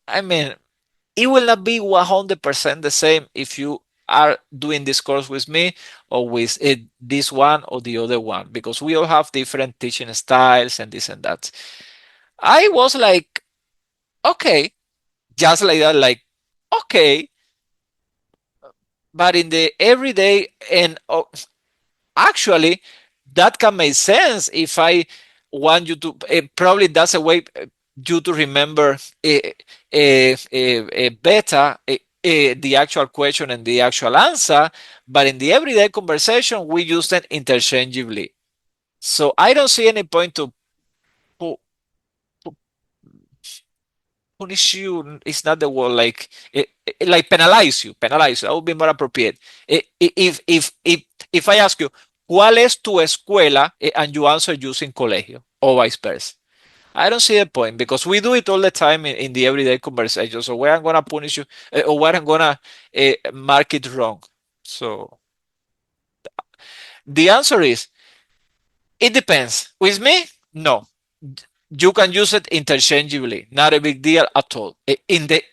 I mean, it will not be 100% the same if you are doing this course with me or with this one or the other one, because we all have different teaching styles and this and that. I was like, okay, just like that, like, okay, but in the everyday, and actually, that can make sense if I want you to, probably that's a way you to remember better the actual question and the actual answer. But in the everyday conversation, we use them interchangeably. So I don't see any point to punish you. It's not the word, like penalize you. Penalize you. That would be more appropriate. If I ask you, ¿cuál es tu escuela? And you answer using colegio or vice versa. I don't see the point, because we do it all the time in the everyday conversation. So where I'm gonna punish you, or where I'm gonna mark it wrong. So the answer is, it depends. With me, no. You can use it interchangeably. Not a big deal at all. In the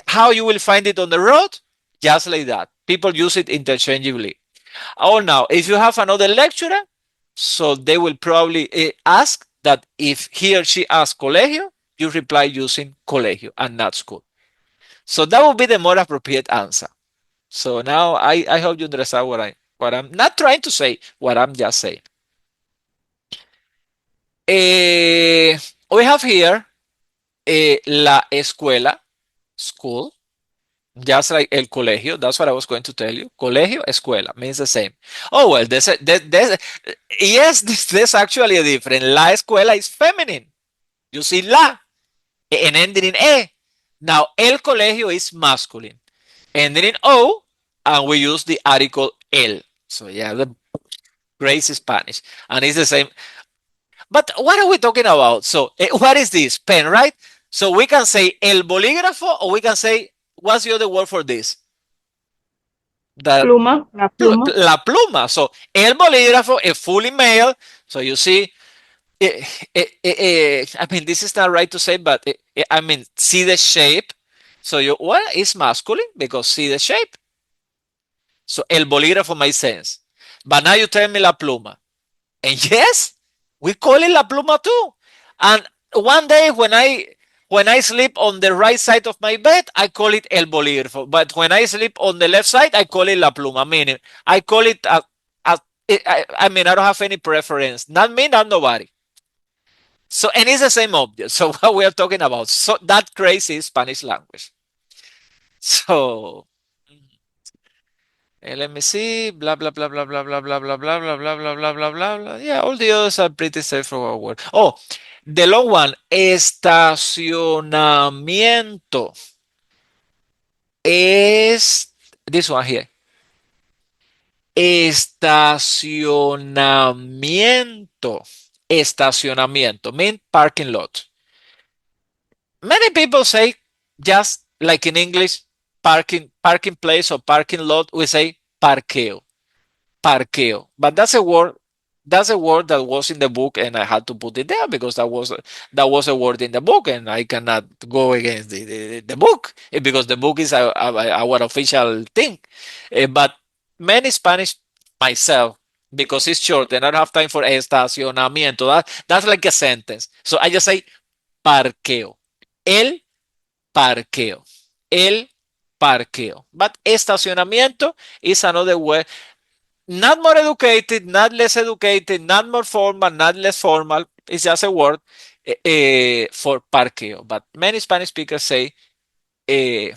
how you will find it on the road, just like that. People use it interchangeably. Oh, now if you have another lecturer, so they will probably ask that if he or she asks colegio, you reply using colegio and not school. So that would be the more appropriate answer. So now I hope you understand what I'm not trying to say, what I'm just saying. We have here la escuela, school, just like el colegio. That's what I was going to tell you. Colegio, escuela means the same. Oh, well, yes, there's actually a difference. La escuela is feminine. You see la, and ending in e. Now, el colegio is masculine, ending in o, and we use the article el. So, yeah, the great Spanish. And it's the same. But what are we talking about? So, what is this? Pen, right? So, we can say el bolígrafo, or we can say, what's the other word for this?
Pluma, la pluma.
La pluma. So, el bolígrafo is fully male. So, you see, I mean, this is not right to say, but I mean, see the shape. So, what is masculine? Because see the shape. So, el bolígrafo makes sense. But now you tell me la pluma. And yes, we call it la pluma too. And one day when I sleep on the right side of my bed, I call it el bolígrafo. But when I sleep on the left side, I call it la pluma. Meaning, I call it I mean, I don't have any preference. Not me, not nobody. So, and it's the same object. So, what we are talking about. So, that crazy Spanish language. So, let me see. Blah, blah, blah, blah, blah, blah, blah, blah, blah, blah, blah, blah, blah, blah, blah, blah. Yeah, all the others are pretty straightforward. Oh, the long one. Estacionamiento. Es this one here. Estacionamiento. Estacionamiento mean parking lot. Many people say, just like in English, parking place or parking lot, we say parqueo. Parqueo. But that's a word that's a word that was in the book, and I had to put it there because that was a word in the book, and I cannot go against the book because the book is our official thing. But many Spanish myself, because it's short and I don't have time for estacionamiento. That's like a sentence. So I just say parqueo. El parqueo. El parqueo. But estacionamiento is another word, not more educated, not less educated, not more formal, not less formal. It's just a word for parqueo. But many Spanish speakers say eh,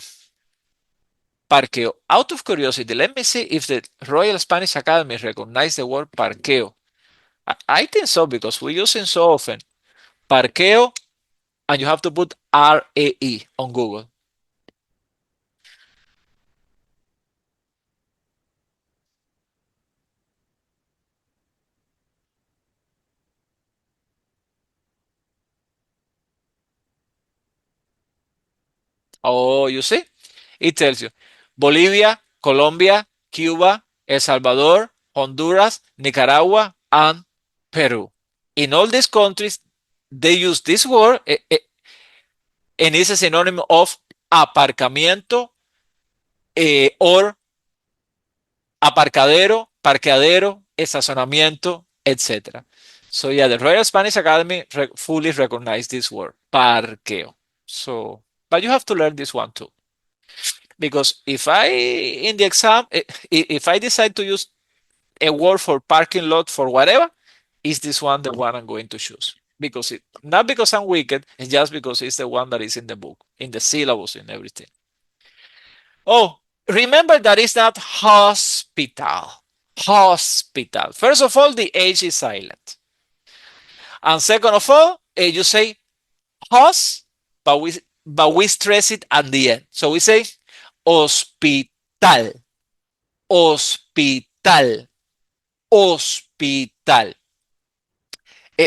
parqueo. Out of curiosity, let me see if the Royal Spanish Academy recognize the word parqueo. I think so because we use it so often. Parqueo, and you have to put RAE on Google. Oh, you see? It tells you Bolivia, Colombia, Cuba, El Salvador, Honduras, Nicaragua, and Peru. In all these countries, they use this word and it's a synonym of aparcamiento or aparcadero, parqueadero, estacionamiento, etc. So yeah, the Royal Spanish Academy fully recognized this word, parqueo. So, but you have to learn this one too. Because if I, in the exam, if I decide to use a word for parking lot for whatever, is this one the one I'm going to choose? Because not because I'm wicked, it's just because it's the one that is in the book, in the syllabus, in everything. Oh, remember that it's not hospital. Hospital. First of all, the H is silent. And second of all, you say hos, but we stress it at the end. So we say hospital, hospital, hospital.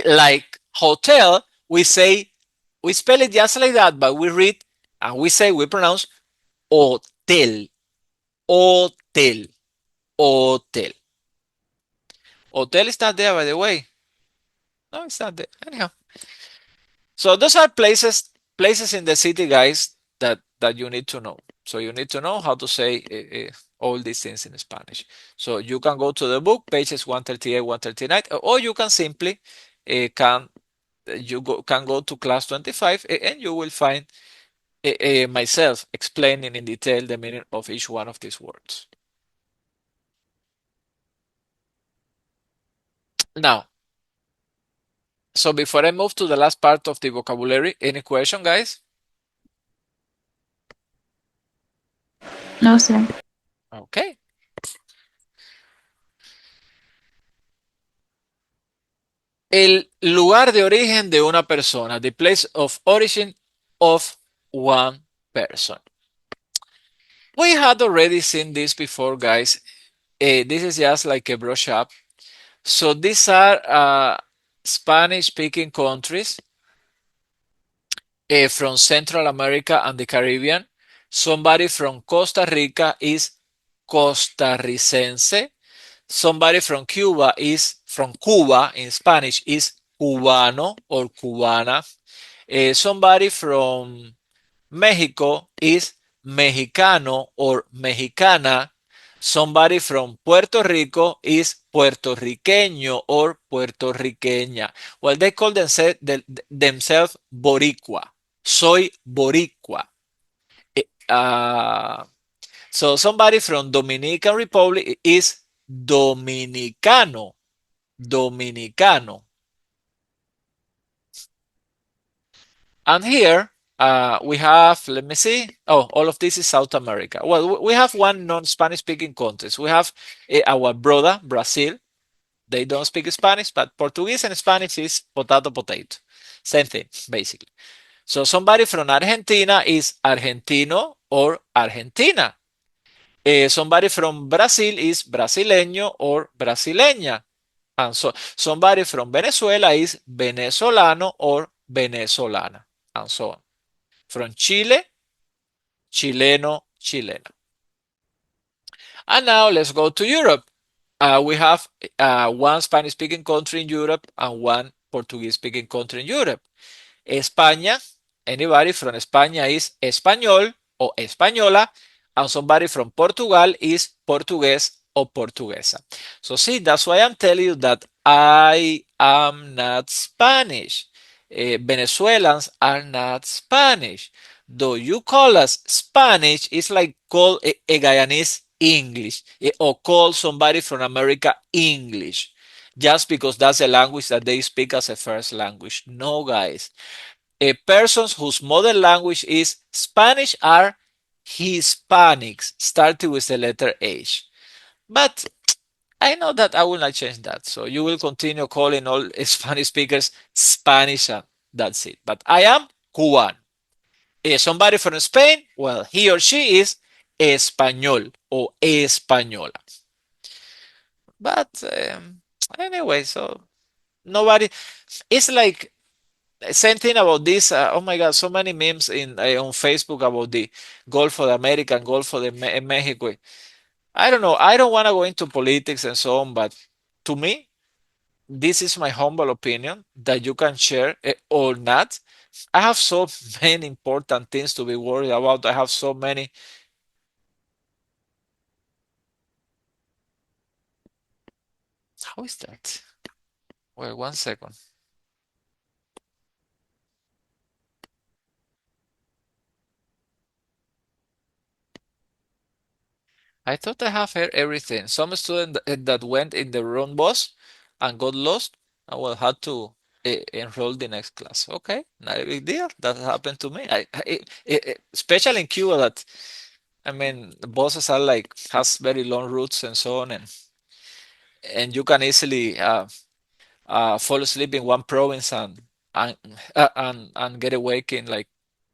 Like hotel, we spell it just like that, but we read and we pronounce hotel, hotel, hotel. Hotel is not there, by the way. No, it's not there. Anyhow, so those are places in the city, guys, that you need to know. So you need to know how to say all these things in Spanish. So you can go to the book, pages 138, 139, or you can simply can can go to class 25 and you will find myself explaining in detail the meaning of each one of these words. Now, so before I move to the last part of the vocabulary, any question, guys?
No, sir.
Okay. El lugar de origen de una persona, the place of origin of one person. We had already seen this before, guys. This is just like a brush up. So these are Spanish-speaking countries from Central America and the Caribbean. Somebody from Costa Rica is costarricense. Somebody from Cuba is from Cuba in Spanish is cubano or cubana. Somebody from Mexico is mexicano or mexicana. Somebody from Puerto Rico is puertorriqueño or puertorriqueña. Well, they call themselves boricua. Soy boricua. So somebody from Dominican Republic is dominicano. Dominicano. And here we have, let me see. Oh, all of this is South America. Well, we have one non-Spanish speaking countries. We have our brother, Brazil. They don't speak Spanish, but Portuguese and Spanish is potato, potato. Same thing, basically. So somebody from Argentina is argentino or argentina. Somebody from Brazil is brasileño or brasileña. And so somebody from Venezuela is venezolano or venezolana, and so on. From Chile, chileno, chilena. And now let's go to Europe. we have one Spanish-speaking country in Europe and one Portuguese-speaking country in Europe. España, anybody from España is español or española, and somebody from Portugal is portugués or portuguesa. So see, that's why I'm telling you that I am not Spanish. Venezuelans are not Spanish. Though you call us Spanish, it's like call a Guyanese English or call somebody from America English just because that's the language that they speak as a first language. No, guys. Persons whose mother language is Spanish are Hispanics, starting with the letter H. But I know that I will not change that. So you will continue calling all Spanish speakers Spanish, and that's it. But I am Cuban. Somebody from Spain, well, he or she is español or española. But anyway, so nobody, it's like same thing about this. Oh my God, so many memes in on Facebook about the Gulf of America and Gulf of Mexico. I don't know. I don't want to go into politics and so on, but to me, this is my humble opinion that you can share or not. I have so many important things to be worried about. I have so many. How is that? Wait, 1 second. I thought I have heard everything. Some student that went in the wrong bus and got lost and will have to enroll the next class. Okay, not a big deal. That happened to me. Especially in Cuba, that I mean, the buses are like has very long routes and so on, and you can easily fall asleep in one province and and get awake in like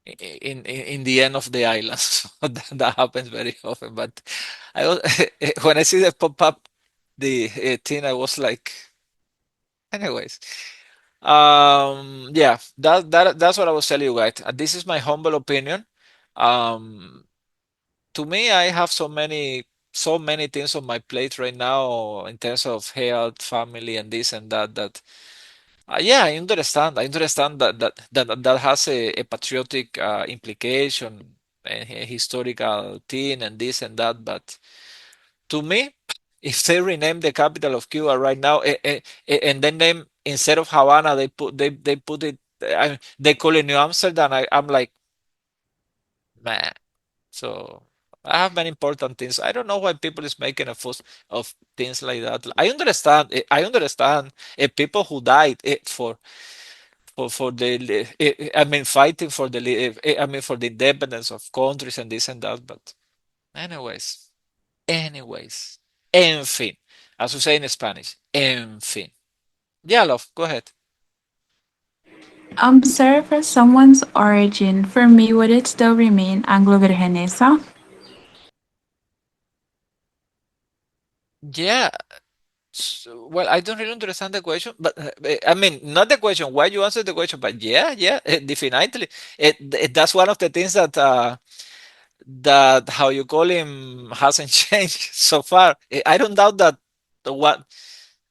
in the end of the island. So that happens very often. But I was, when I see the pop up the thing, I was like, anyways. Yeah, that's what I was telling you guys. This is my humble opinion. Um, to me, I have so many things on my plate right now in terms of health, family, and this and that. That yeah, I understand. I understand that has a patriotic implication, a historical thing, and this and that. But to me, if they rename the capital of Cuba right now, and then name instead of Havana, they put it, they call it New Amsterdam. I'm like, man. So I have many important things. I don't know why people is making a fuss of things like that. I understand. I understand people who died for the I mean fighting for the I mean for the independence of countries and this and that. But anyways, anyways, en fin, as we say in Spanish, en fin. Yeah, love, go ahead.
Sorry for someone's origin. For me, would it still remain Anglo-Virgenesa?
Yeah. Well, I don't really understand the question, but I mean, not the question, why you answer the question, but yeah, yeah, definitely. That's one of the things that how you call him hasn't changed so far. I don't doubt that the what.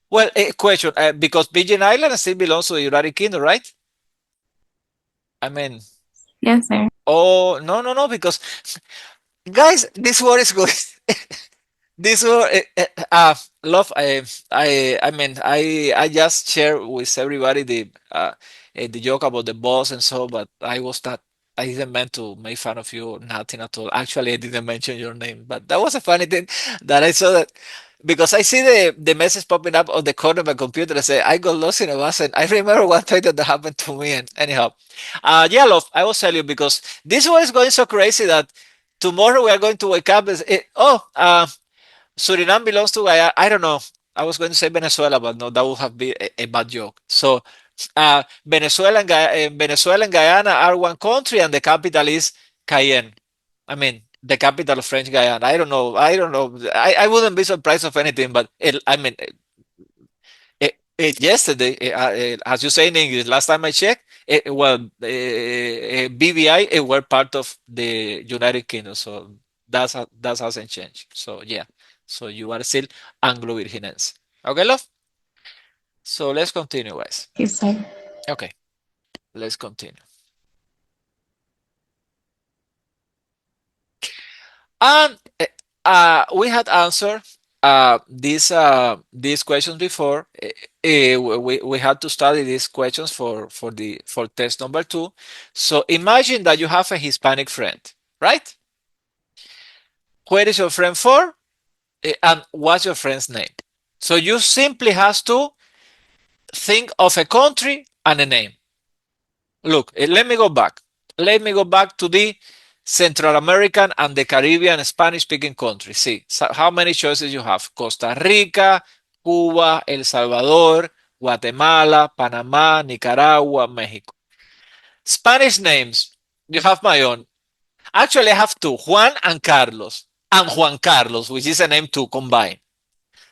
Well, a question, because Virgin Island still belongs to the United Kingdom, right? I mean,
Yes, sir.
oh no, no, no, because guys, this war is good. This war, love. I mean, I just share with everybody the joke about the boss and so, but I was not. I didn't meant to make fun of you, nothing at all. Actually, I didn't mention your name, but that was a funny thing that I saw that because I see the message popping up on the corner of my computer. I say I got lost in a bus, and I remember one time that happened to me. And anyhow, yeah, love. I will tell you because this war is going so crazy that tomorrow we are going to wake up. Suriname belongs to Guyana. I don't know. I was going to say Venezuela, but no, that would have been a bad joke. So, Venezuela and Guyana are one country, and the capital is Cayenne. I mean, the capital of French Guyana. I don't know. I don't know. I wouldn't be surprised of anything, but I mean, yesterday, as you say in English, last time I checked, BVI were part of the United Kingdom, so that hasn't changed. So yeah. So you are still Anglo-Virginense. Okay, love? So let's continue, guys.
Yes, sir.
Okay, let's continue. And we had answered these questions before. We had to study these questions for test number 2. So imagine that you have a Hispanic friend, right? Where is your friend for? And what's your friend's name? So you simply have to think of a country and a name. Look, let me go back. Let me go back to the Central American and the Caribbean Spanish speaking countries. See, so how many choices you have? Costa Rica, Cuba, El Salvador, Guatemala, Panama, Nicaragua, Mexico. Spanish names, you have my own. Actually, I have two, Juan and Carlos, and Juan Carlos, which is a name to combine.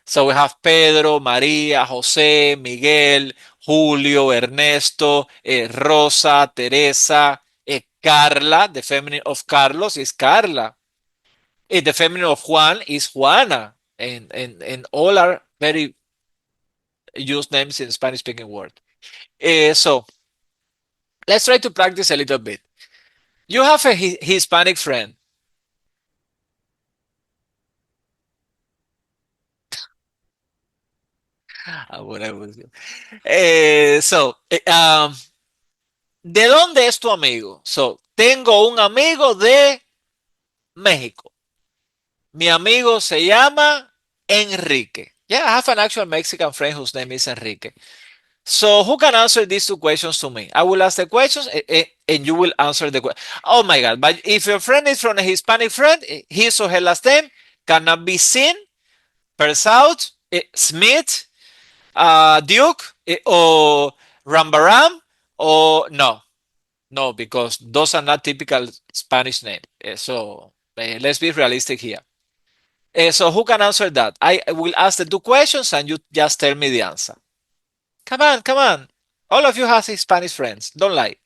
So we have Pedro, María, José, Miguel, Julio, Ernesto, Rosa, Teresa, Carla. The feminine of Carlos is Carla. The feminine of Juan is Juana. And all are very used names in Spanish speaking world. So let's try to practice a little bit. You have a Hispanic friend. ¿De dónde es tu amigo? So, tengo un amigo de México. Mi amigo se llama Enrique. Yeah, I have an actual Mexican friend whose name is Enrique. So who can answer these two questions to me? I will ask the questions and you will answer the question. Oh my God. But if your friend is from a Hispanic friend, his or her last name cannot be seen, Persaud, Smith, Duke, or Rambaram, or no. No, because those are not typical Spanish names. So let's be realistic here. So who can answer that? I will ask the two questions and you just tell me the answer. Come on, come on. All of you have Spanish friends. Don't lie.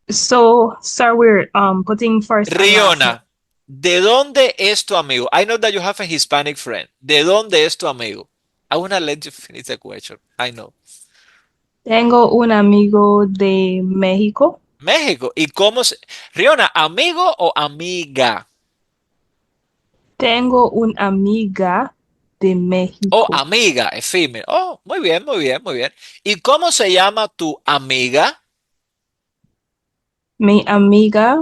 So, sir, we're putting first and last name.
Riona, ¿de dónde es tu amigo? I know that you have a Hispanic friend. ¿De dónde es tu amigo? I want to let you finish the question. I know.
Tengo un amigo de México.
México. ¿Y cómo se... Riona, ¿amigo o amiga?
Tengo una amiga de
Oh,
México.
amiga, es female. Oh, muy bien, muy bien, muy bien. ¿Y cómo se llama tu amiga?
Mi amiga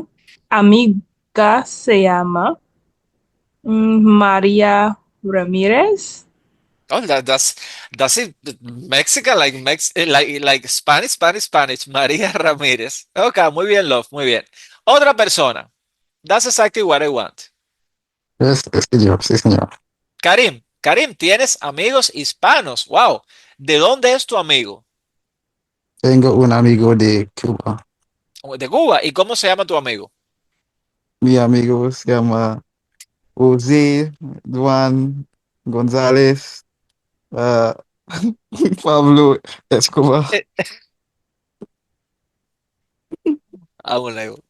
se llama María Ramírez.
Oh, that's it. Mexican, like Spanish. María Ramírez. Okay, muy bien, love, muy bien. Otra persona. That's exactly what I want.
Señor, sí, señor.
Karim, tienes amigos hispanos. Wow. ¿De dónde es tu amigo?
Tengo un amigo de Cuba.
De Cuba. ¿Y cómo se llama tu amigo?
Mi amigo se llama José Juan González ah, Pablo Escobar.
Aún.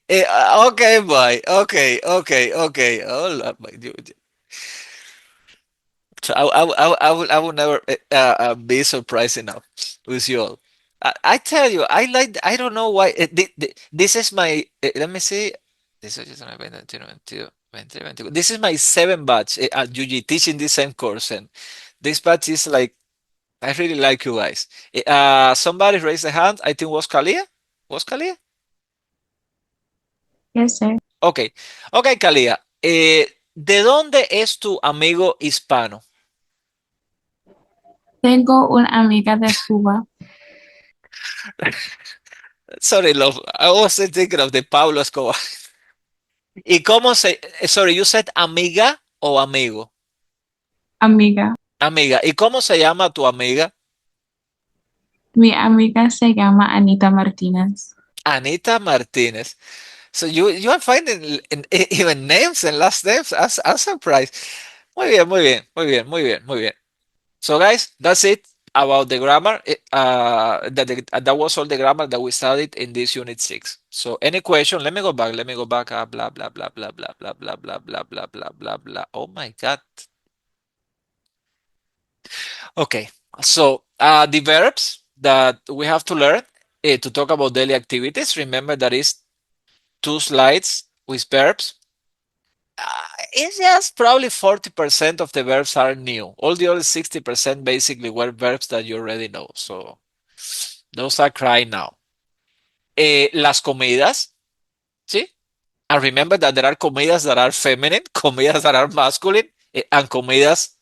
Okay, boy. Okay. Oh, so I will never be surprised enough with you all. I tell you, I don't know why. This is my, let me see. This is my 7th batch at UG teaching this same course. And this batch is like, I really like you guys. Somebody raised a hand. I think was Kalia. Was Kalia?
Yes, sir.
Okay. Okay, Kalia. ¿De dónde es tu amigo hispano?
Tengo una amiga de Cuba.
Sorry, love. I was thinking of the Pablo Escobar. ¿Y cómo se... Sorry, you said amiga o amigo?
Amiga.
Amiga. ¿Y cómo se llama tu amiga?
Mi amiga se llama Anita Martínez.
Anita Martínez. So you are finding even names and last names. I'm surprised. Muy bien. So guys, that's it. about the grammar. That was all the grammar that we studied in this unit 6. So any question? Let me go back. Let me go back. Blah blah blah blah blah blah blah blah blah blah blah blah blah. Oh my God. Okay. So the verbs that we have to learn to talk about daily activities. Remember that is 2 slides with verbs. It's just probably 40% of the verbs are new. All the other 60% basically were verbs that you already know. So those are crying now. Las comidas, ¿sí? And remember that there are comidas that are feminine, comidas that are masculine, and comidas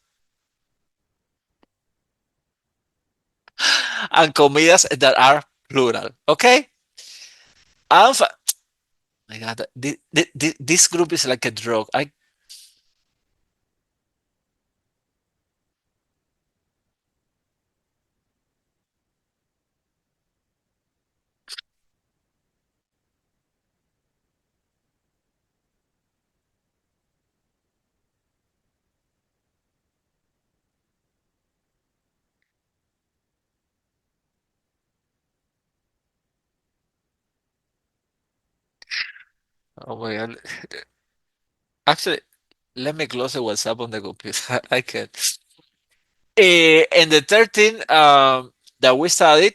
that are plural. Okay? And my God, this group is like a drug. Oh my God. Actually, let me close the WhatsApp on the computer. I can't. And the 13 that we studied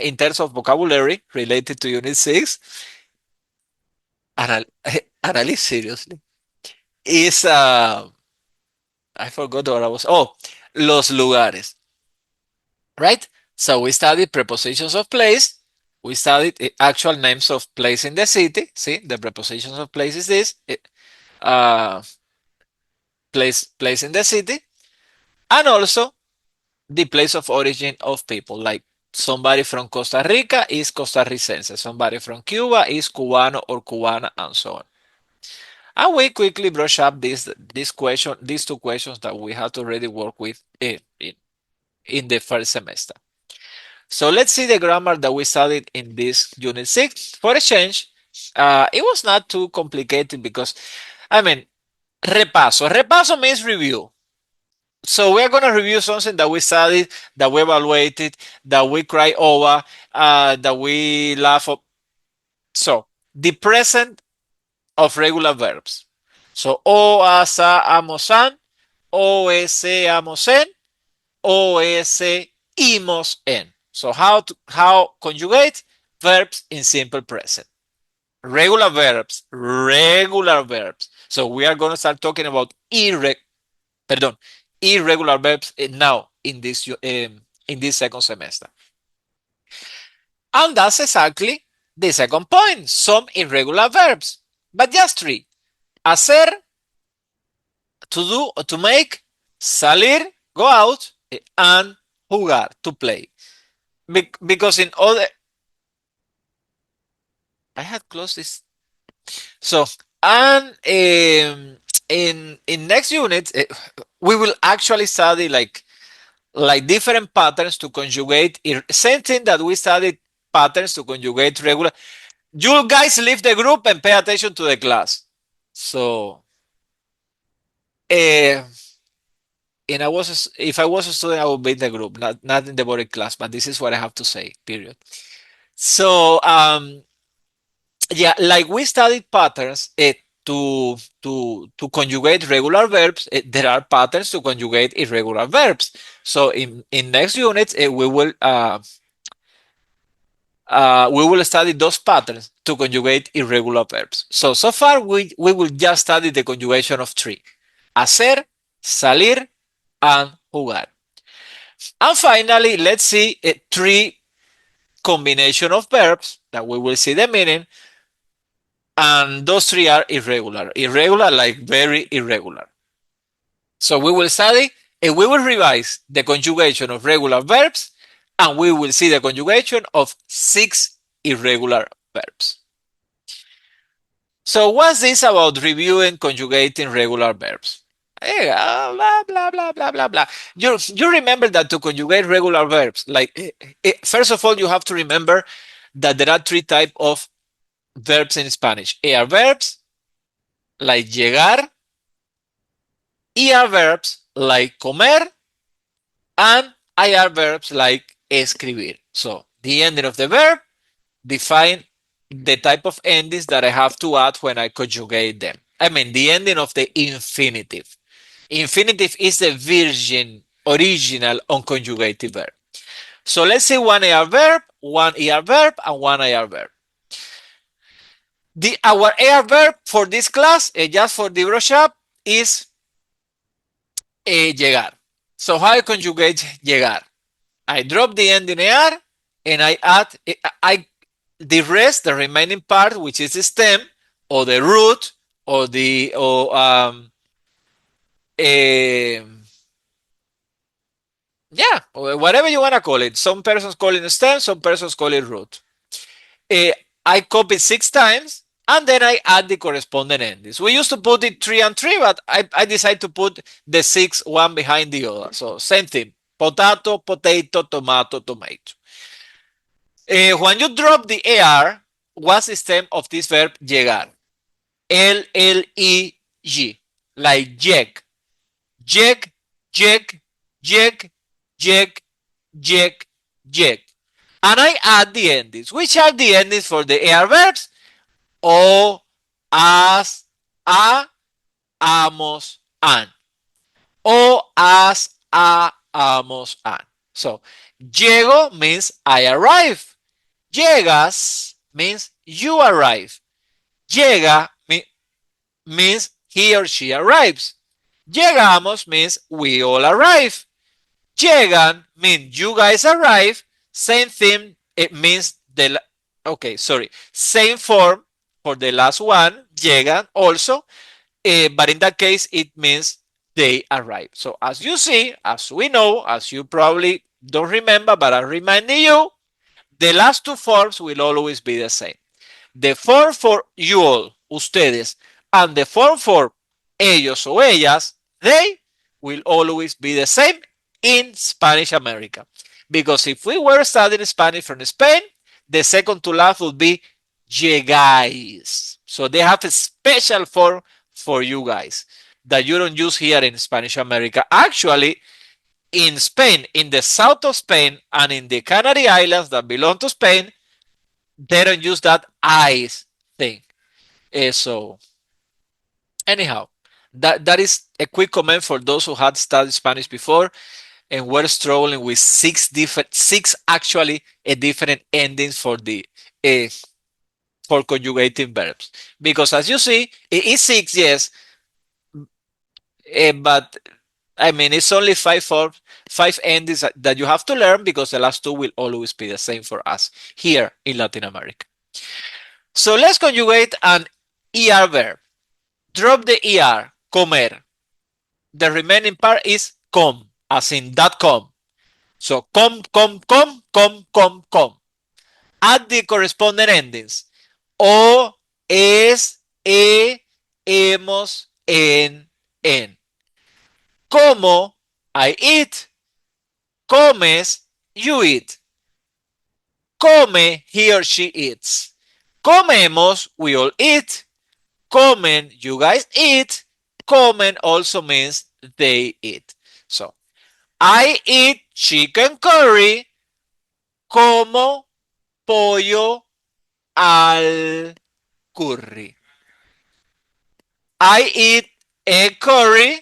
in terms of vocabulary related to Unit 6, analyze seriously, is, I forgot what I was, los lugares, right? So we studied prepositions of place. We studied actual names of place in the city. See, the prepositions of place is this, place in the city, and also the place of origin of people. Like somebody from Costa Rica is Costarricense, somebody from Cuba is Cubano or Cubana, and so on. And we quickly brush up these two questions that we had to already work with in the first semester. So let's see the grammar that we studied in this unit 6. For a change, it was not too complicated because, I mean, repaso. Repaso means review. So we're going to review something that we studied, that we evaluated, that we cry over, that we laugh of. So the present of regular verbs. So o, a, sa, amos, an, o, ese, amos, en, o, ese, imos, en. So how conjugate verbs in simple present. Regular verbs, regular verbs. So we are going to start talking about irregular verbs now in this second semester. And that's exactly the second point, some irregular verbs, but just 3. Hacer, to do or to make, salir, go out, and jugar, to play. Because in other, I had closed this. So, and in next unit, we will actually study like different patterns to conjugate. Same thing that we studied patterns to conjugate regular. You guys leave the group and pay attention to the class. So, and if I was a student, I would be in the group, not in the body class. But this is what I have to say. Period. So, yeah, like we studied patterns to conjugate regular verbs. There are patterns to conjugate irregular verbs. So in next unit, we will study those patterns to conjugate irregular verbs. So far, we will just study the conjugation of 3. Hacer, salir, and jugar. And finally, let's see 3 combination of verbs that we will see the meaning. And those 3 are irregular. Irregular, like very irregular. So we will study and we will revise the conjugation of regular verbs, and we will see the conjugation of 6 irregular verbs. So what's this about reviewing conjugating regular verbs? Blah, blah, blah, blah, blah, blah. You remember that to conjugate regular verbs, first of all, you have to remember that there are 3 types of verbs in Spanish. AR verbs, like llegar, ER verbs, like comer, and IR verbs like escribir. So the ending of the verb define the type of endings that I have to add when I conjugate them. I mean, the ending of the infinitive. Infinitive is the virgin, original, unconjugated verb. So let's say one AR verb, one ER verb, and one IR verb. Our AR verb for this class, just for the brush-up, is llegar. So how I conjugate llegar? I drop the end in AR and I add the rest, the remaining part, which is the stem or the root or the yeah, whatever you want to call it. Some persons call it stem, some persons call it root. I copy 6 times and then I add the corresponding endings. We used to put it 3 and 3, but I decided to put the 6 one behind the other. So same thing. Potato, potato, tomato, tomato. When you drop the AR, what's the stem of this verb llegar? L-L-E-G. Like jeg. Jeg, jeg, jeg, jeg, jeg, jeg. And I add the endings. Which are the endings for the AR verbs? O, as, a, amos, an. O, as, a, amos, an. So, llego means I arrive. Llegas means you arrive. Llega means he or she arrives. Llegamos means we all arrive. Llegan means you guys arrive. Same thing, it means same form for the last one, llegan also, but in that case, it means they arrive. So as you see, as we know, as you probably don't remember, but I'm reminding you, the last two forms will always be the same. The form for you all, ustedes, and the form for ellos o ellas, they will always be the same in Spanish America. Because if we were studying Spanish from Spain, the second to last would be llegáis. So they have a special form for you guys that you don't use here in Spanish America. Actually, in Spain, in the south of Spain, and in the Canary Islands that belong to Spain, they don't use that eyes thing. So anyhow, that is a quick comment for those who had studied Spanish before and were struggling with six actually different endings for the for conjugating verbs. Because as you see, it is 6, yes, but I mean it's only five endings that you have to learn because the last two will always be the same for us here in Latin America. So let's conjugate an ER verb. Drop the ER, comer. The remaining part is com, as in .com. So com. Add the corresponding endings. O, es, hemos, en. Como, I eat. Comes, you eat. Come, he or she eats. Comemos, we all eat. Comen, you guys eat. Comen also means they eat. So, I eat chicken curry. Como pollo al curry. I eat egg curry.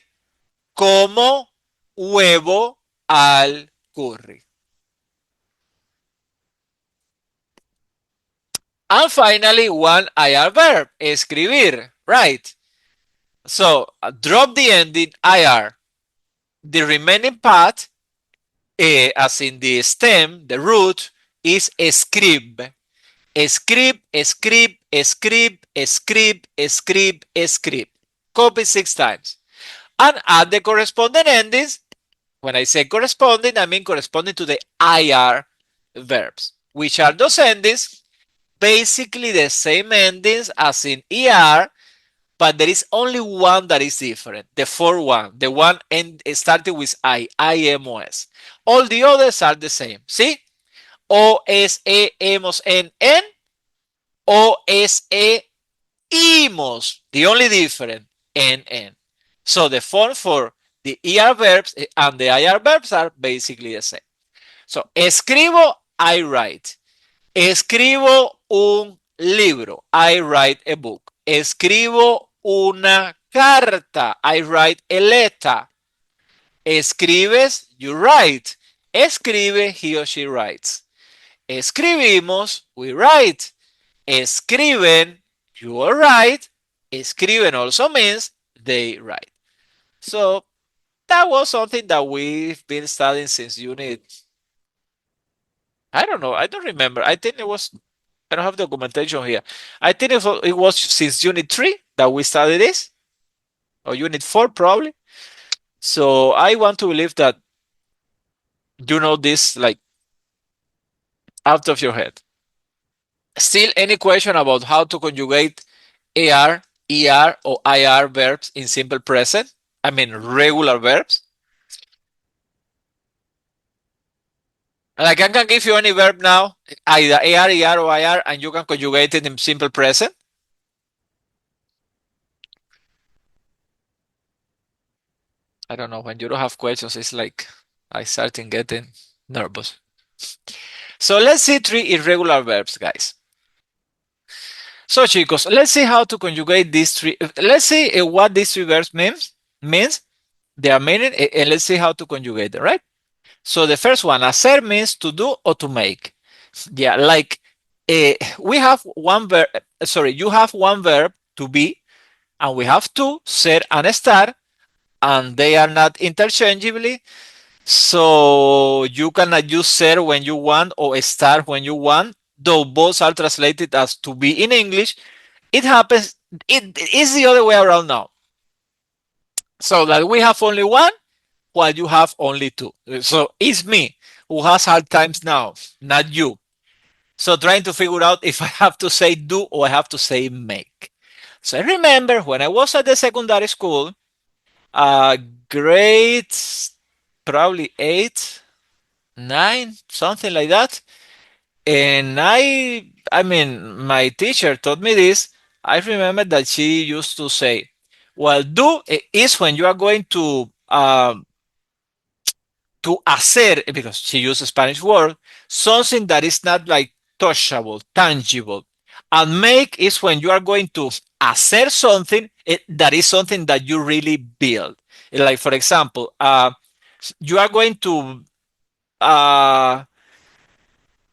Como huevo al curry. And finally, one IR verb, escribir, right? So, drop the ending IR. The remaining part, as in the stem, the root, is escribe. Escribe, escribe, escribe, escribe, escribe, escribe. Copy 6 times. And add the corresponding endings. When I say corresponding, I mean corresponding to the IR verbs. Which are those endings? Basically the same endings as in ER, but there is only one that is different. The fourth one, the one starting with I-M-O-S. All the others are the same. See? O-S-E-M-O-S, N-N. O-S-E-imos. The only different, N-N. So the form for the ER verbs and the IR verbs are basically the same. So, escribo, I write. Escribo un libro. I write a book. Escribo una carta. I write a letter. Escribes, you write. Escribe, he or she writes. Escribimos, we write. Escriben, you write. Escriben also means they write. So that was something that we've been studying since unit. I don't know. I don't remember. I think it was. I don't have documentation here. I think it was since unit 3 that we studied this, or unit 4 probably. So I want to believe that you know this like out of your head. Still, any question about how to conjugate AR, ER, or IR verbs in simple present? I mean, regular verbs. Like I can give you any verb now, either AR, ER, or IR, and you can conjugate it in simple present. I don't know. When you don't have questions, it's like I start getting nervous. So let's see 3 irregular verbs, guys. So, chicos, let's see how to conjugate these 3. Let's see what these 3 verbs means, their meaning, and let's see how to conjugate them, right? So the first one, hacer means to do or to make. Yeah, like we have one verb, sorry, you have one verb to be, and we have two, ser and estar, and they are not interchangeably. So you cannot use ser when you want or estar when you want, though both are translated as to be in English. It happens, it is the other way around now. So that we have only one while you have only two. So it's me who has hard times now, not you. So trying to figure out if I have to say do or I have to say make. So I remember when I was at the secondary school, grade probably 8, 9, something like that. And I mean, my teacher taught me this. I remember that she used to say, well, do is when you are going to hacer, because she used a Spanish word, something that is not like touchable, tangible. And make is when you are going to hacer something that is something that you really build. Like, for example, you are going to,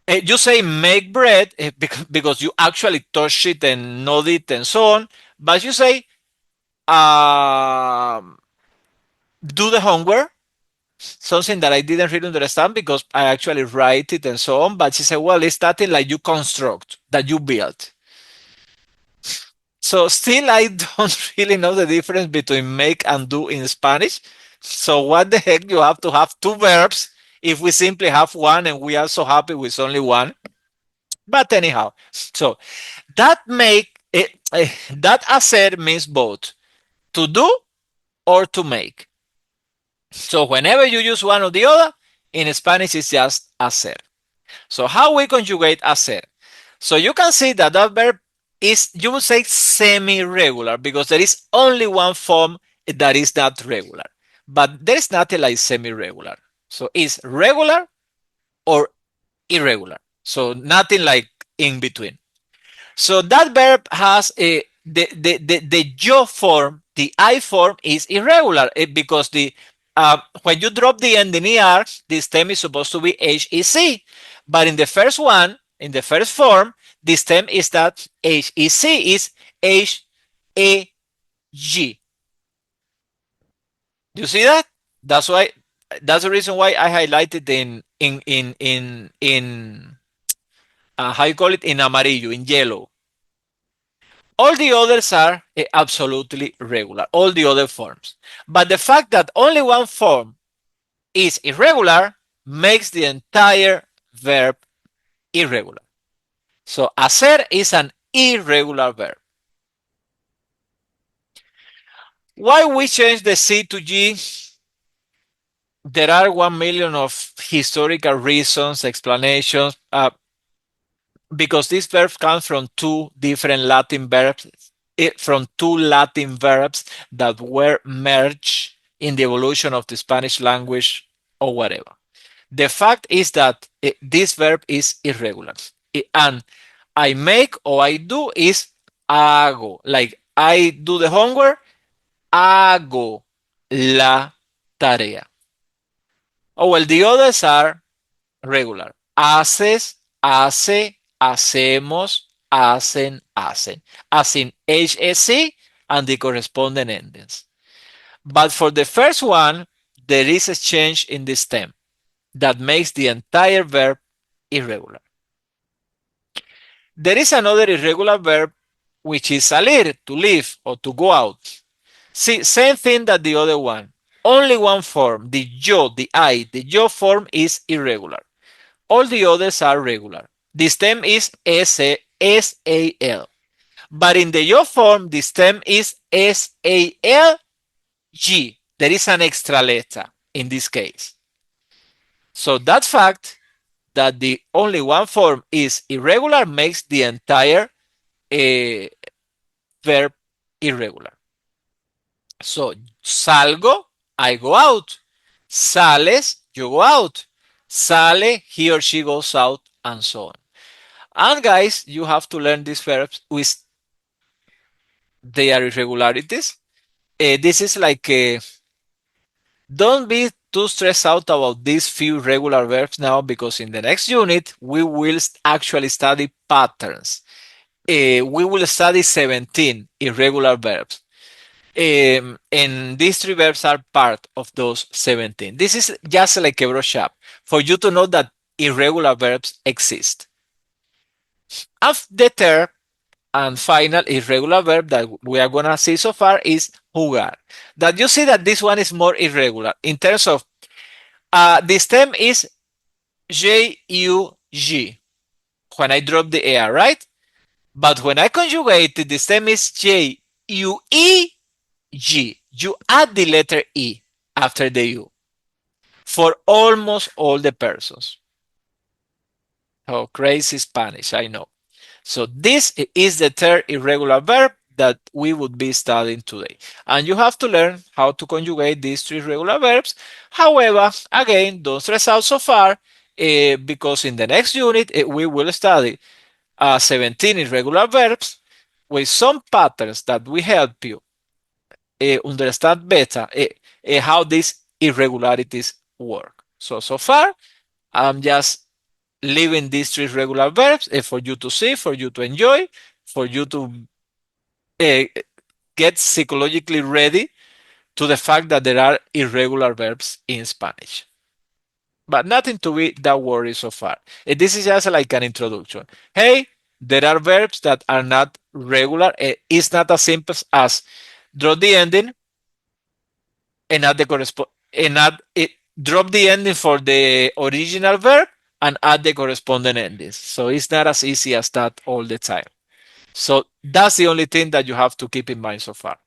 you say make bread because you actually touch it and know it and so on. But you say, do the homework, something that I didn't really understand because I actually write it and so on. But she said, well, it's nothing like you construct, that you build. So still, I don't really know the difference between make and do in Spanish. So what the heck, you have to have two verbs if we simply have one and we are so happy with only one. But anyhow, so that make it, that hacer means both to do or to make. So whenever you use one or the other, in Spanish it's just hacer. So how we conjugate hacer? So you can see that that verb is, you would say, semi-regular because there is only one form that is not regular. But there is nothing like semi-regular. So it's regular or irregular. So nothing like in between. So that verb has the yo form, the I form is irregular because the when you drop the end in er, this stem is supposed to be HEC. But in the first one, in the first form, the stem is that HEC is HEG. Do you see that? That's why. That's the reason why I highlighted in how you call it, in amarillo, in yellow. All the others are absolutely regular, all the other forms. But the fact that only one form is irregular makes the entire verb irregular. So hacer is an irregular verb. Why we change the C to G? There are 1 million of historical reasons, explanations, because this verb comes from two different Latin verbs, from two Latin verbs that were merged in the evolution of the Spanish language or whatever. The fact is that this verb is irregular. And I make or I do is hago. Like I do the homework, hago la tarea. Oh, well, the others are regular. Haces, hace, hacemos, hacen, hacen. As in HSC and the corresponding endings. But for the first one, there is a change in the stem that makes the entire verb irregular. There is another irregular verb which is salir, to leave or to go out. See, same thing that the other one. Only one form, the yo, the I, the yo form is irregular. All the others are regular. The stem is S-A-L. But in the yo form, the stem is S-A-L-G. There is an extra letter in this case. So that fact that the only one form is irregular makes the entire verb irregular. So salgo, I go out. Sales, you go out. Sale, he or she goes out, and so on. And guys, you have to learn these verbs with their irregularities. This is like don't be too stressed out about these few regular verbs now, because in the next unit we will actually study patterns. We will study 17 irregular verbs. And these three verbs are part of those 17. This is just like a brush up for you to know that irregular verbs exist. And the third and final irregular verb that we are going to see so far is jugar. That you see that this one is more irregular in terms of the stem is J-U-G when I drop the air, right? But when I conjugate it, the stem is J-U-E-G. You add the letter E after the U for almost all the persons. Oh, crazy Spanish, I know. So this is the third irregular verb that we would be studying today. And you have to learn how to conjugate these three regular verbs. However, again, don't stress out so far because in the next unit, we will study 17 irregular verbs with some patterns that will help you understand better how these irregularities work. So far, I'm just leaving these three regular verbs for you to see, for you to enjoy, for you to uh, get psychologically ready to the fact that there are irregular verbs in Spanish. But nothing to be that worried so far. This is just like an introduction. Hey, there are verbs that are not regular. It's not as simple as drop the ending and add the correspond and add it, drop the ending for the original verb and add the corresponding endings. So it's not as easy as that all the time. So that's the only thing that you have to keep in mind so far.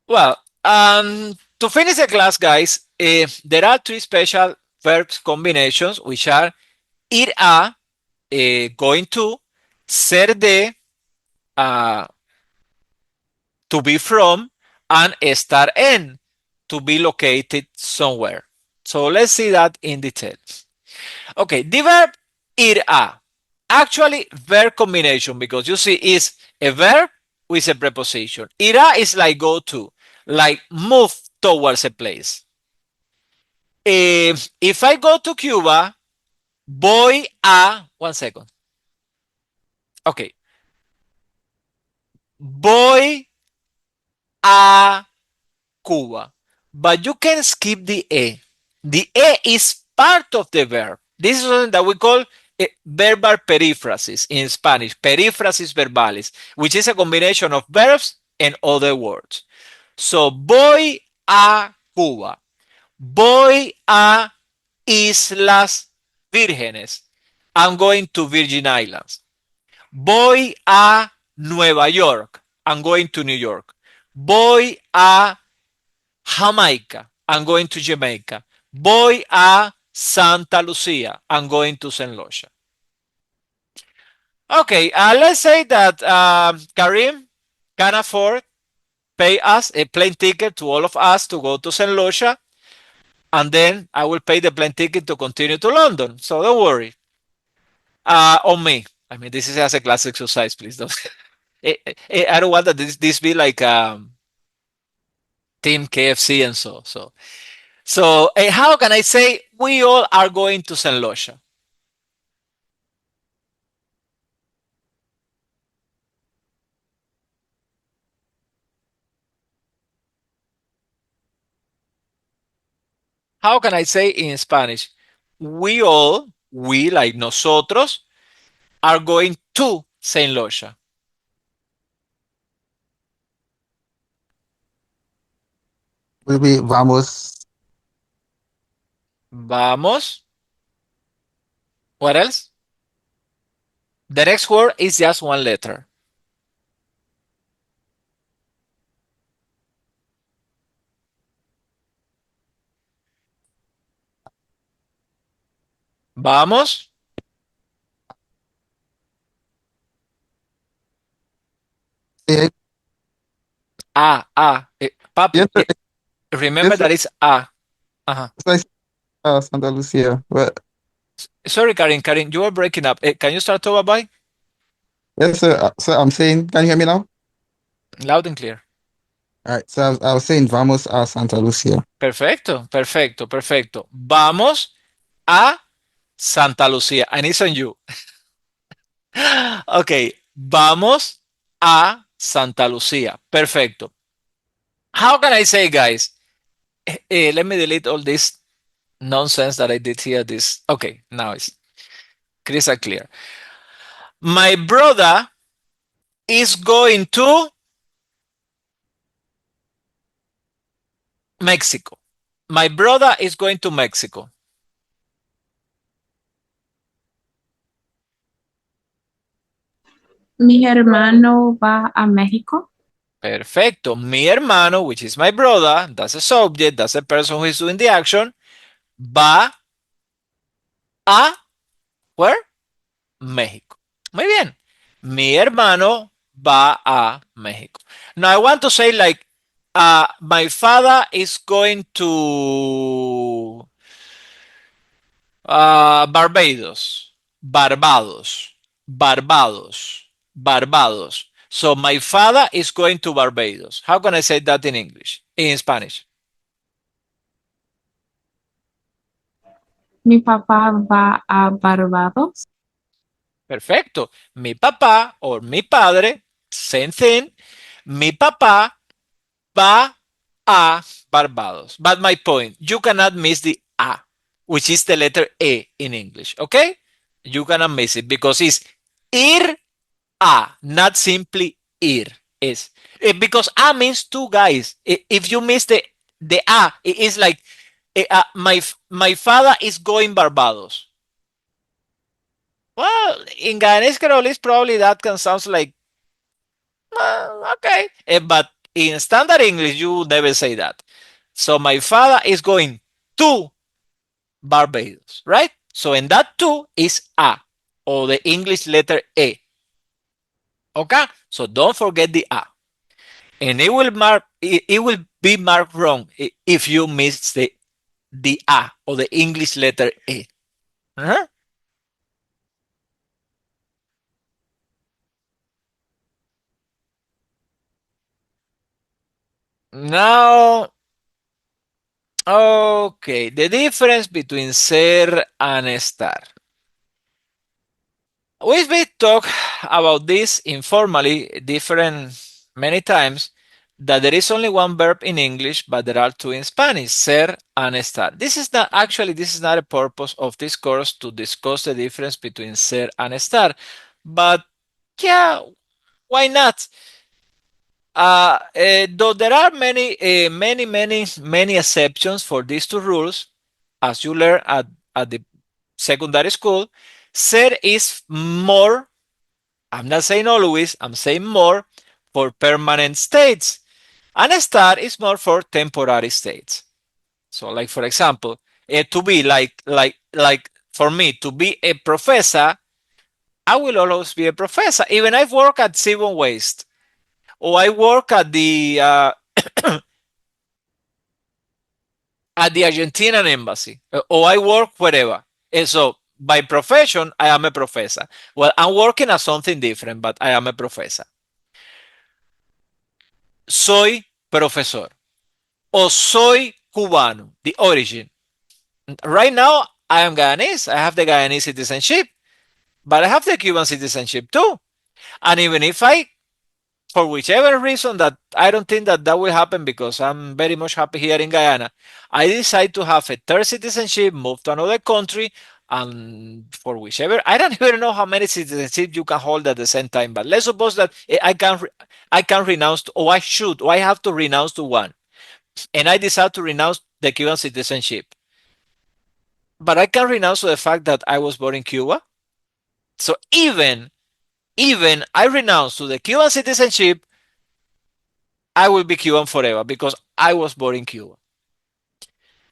Well, to finish the class, guys, there are three special verbs combinations, which are ir a, going to, ser de, uh, to be from, and estar en, to be located somewhere. So let's see that in detail. Okay, the verb ir a. Actually, verb combination, because you see is a verb with a preposition. Ir a is like go to, like move towards a place. If I go to Cuba, voy a, one second. Okay. Voy a Cuba. But you can skip the E. The E is part of the verb. This is something that we call verbal periphrasis in Spanish, periphrasis verbalis, which is a combination of verbs and other words. So, voy a Cuba. Voy a Islas Vírgenes. I'm going to Virgin Islands. Voy a Nueva York. I'm going to New York. Voy a Jamaica. I'm going to Jamaica. Voy a Santa Lucia. I'm going to St. Lucia. Okay, let's say that Karim can afford pay us a plane ticket to all of us to go to St. Lucia. and then I will pay the plane ticket to continue to London. So don't worry. On me. I mean, this is as a class exercise, please. Don't. I don't want that this be like Team KFC and so how can I say we all are going to St. Lucia? How can I say in Spanish? We like nosotros, are going to St. Lucia.
Will be vamos.
Vamos. What else? The next word is just one letter. Vamos.
Yes,
Papi,
yes, sir.
remember
Yes, sir.
that it's A. Uh-huh.
It's like, Santa Lucia. But
Sorry, Karin, you are breaking up. Can you start over by?
yes, sir. So I'm saying, can you hear me now?
Loud and clear.
All right. So I was saying vamos a Santa Lucia.
Perfecto, perfecto, perfecto. Vamos a Santa Lucía. I need on you. Okay, vamos a Santa Lucía. Perfecto. How can I say, guys? Let me delete all this nonsense that I did here. This okay. Now it's crystal clear. My brother is going to Mexico. My brother is going to Mexico.
Mi hermano va a México.
Perfecto. Mi hermano, which is my brother, that's a subject, that's the person who is doing the action, va a where? México. Muy bien. Mi hermano va a México. Now I want to say like my father is going to Barbados. Barbados. Barbados. Barbados. So my father is going to Barbados. How can I say that in English? In Spanish.
Mi papá va a Barbados.
Perfecto. Mi papá or mi padre, same thing. Mi papá va a Barbados. But my point, you cannot miss the A, which is the letter E in English. Okay? You cannot miss it because it's ir a, not simply ir. Is because A means two guys. If you miss the A, it is like my father is going Barbados. Well, in Guyanese Creole, probably that can sound like okay, but in standard English, you never say that. So my father is going to Barbados, right? So in that to is a or the English letter E. Okay, so don't forget the a, and it will be marked wrong if you miss the a or the English letter E. Uh-huh. Now, okay, the difference between ser and estar. We've been talk about this informally different many times that there is only one verb in English, but there are two in Spanish, ser and estar. This is not a purpose of this course to discuss the difference between ser and estar, but yeah, why not? Though there are many exceptions for these two rules, as you learn at the secondary school, ser is more. I'm not saying always, I'm saying more for permanent states. And star is more for temporary states. So, like for example, to be like for me to be a professor, I will always be a professor. Even I work at Civil Waste, or I work at the at the Argentinian embassy, or I work wherever. And so by profession, I am a professor. Well, I'm working as something different, but I am a professor. Soy profesor. O soy cubano, the origin. Right now, I am Guyanese. I have the Guyanese citizenship, but I have the Cuban citizenship too. And even if I, for whichever reason that I don't think that that will happen because I'm very much happy here in Guyana, I decide to have a third citizenship, move to another country, and for whichever, I don't even know how many citizenships you can hold at the same time. But let's suppose that I can renounce, or I should, or I have to renounce to one, and I decide to renounce the Cuban citizenship. But I can renounce to the fact that I was born in Cuba. So even I renounce to the Cuban citizenship, I will be Cuban forever because I was born in Cuba.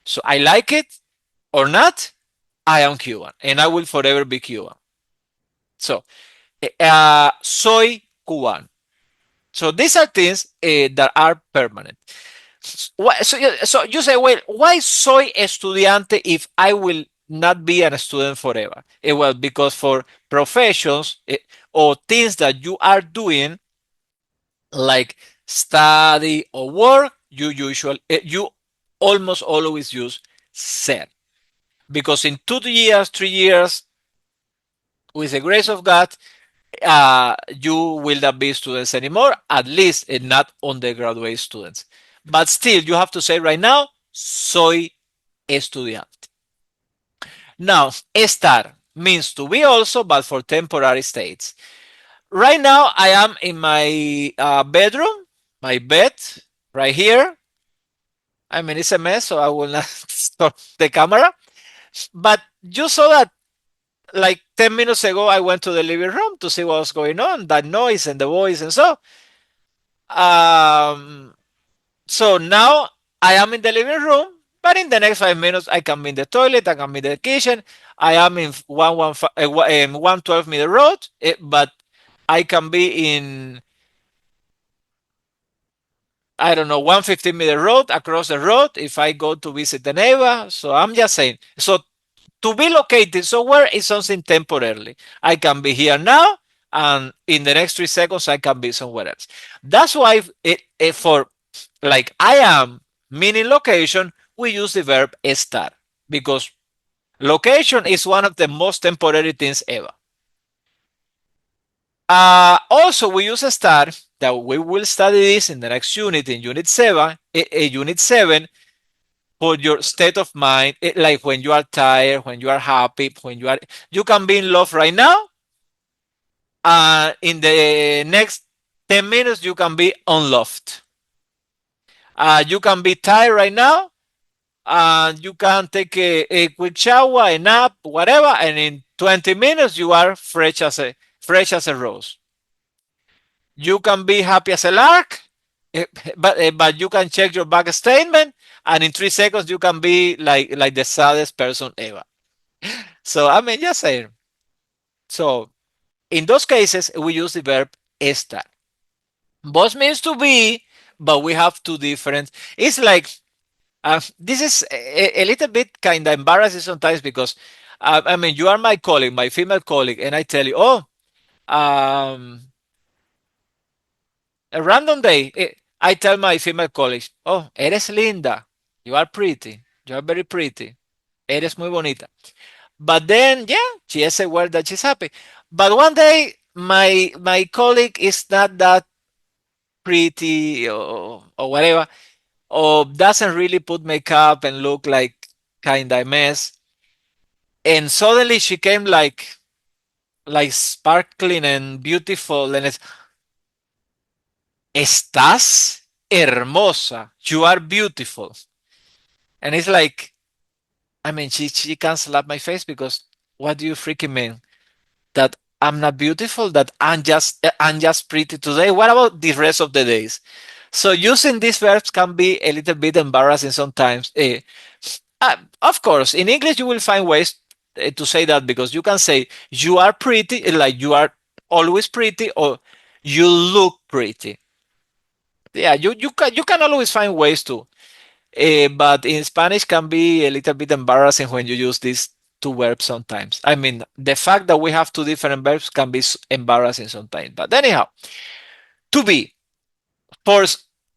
So I like it or not, I am Cuban and I will forever be Cuban. So, soy Cuban. So these are things that are permanent. So you say, well, why soy estudiante if I will not be a student forever? Well, because for professions or things that you are doing, like study or work, you almost always use ser. Because in 2 years, 3 years, with the grace of God, you will not be students anymore, at least not undergraduate students. But still, you have to say right now, soy estudiante. Now, estar means to be also, but for temporary states. Right now, I am in my bedroom, my bed, right here. I mean, it's a mess, so I will not stop the camera. But you saw that like 10 minutes ago, I went to the living room to see what was going on, that noise and the voice and so. Um, so now I am in the living room, but in the next 5 minutes, I can be in the toilet, I can be in the kitchen. I am in 112 meter road, but I can be in, I don't know, 150-meter road across the road if I go to visit the neighbor. So I'm just saying. So to be located somewhere is something temporarily. I can be here now, and in the next 3 seconds, I can be somewhere else. That's why for like I am, meaning location, we use the verb estar because location is one of the most temporary things ever. Also, we use estar, that we will study this in the next unit, in unit 7, unit 7, for your state of mind, like when you are tired, when you are happy, you can be in love right now. In the next 10 minutes, you can be unloved. You can be tired right now. You can take a quick shower, a nap, whatever, and in 20 minutes, you are fresh as a rose. You can be happy as a lark, but you can check your bank statement, and in 3 seconds, you can be like the saddest person ever. So I mean, just saying. So in those cases, we use the verb estar. Both means to be, but we have two different. It's like this is a little bit kind of embarrassing sometimes because I mean, you are my colleague, my female colleague, and I tell you, oh, um, a random day, I tell my female colleagues, oh, eres linda, you are pretty, you are very pretty, eres muy bonita. But then, yeah, she is aware that she's happy. But one day, my colleague is not that pretty or whatever, or doesn't really put makeup and look like kind of mess. And suddenly she came like sparkling and beautiful, and it's, estás hermosa, you are beautiful. And it's like, I mean, she can't slap my face because what do you freaking mean? That I'm not beautiful, that I'm just pretty today. What about the rest of the days? So using these verbs can be a little bit embarrassing sometimes. Of course, in English you will find ways to say that because you can say you are pretty, like you are always pretty, or you look pretty. Yeah, you can always find ways to But in Spanish can be a little bit embarrassing when you use these two verbs sometimes. I mean, the fact that we have two different verbs can be embarrassing sometimes. But anyhow, to be. For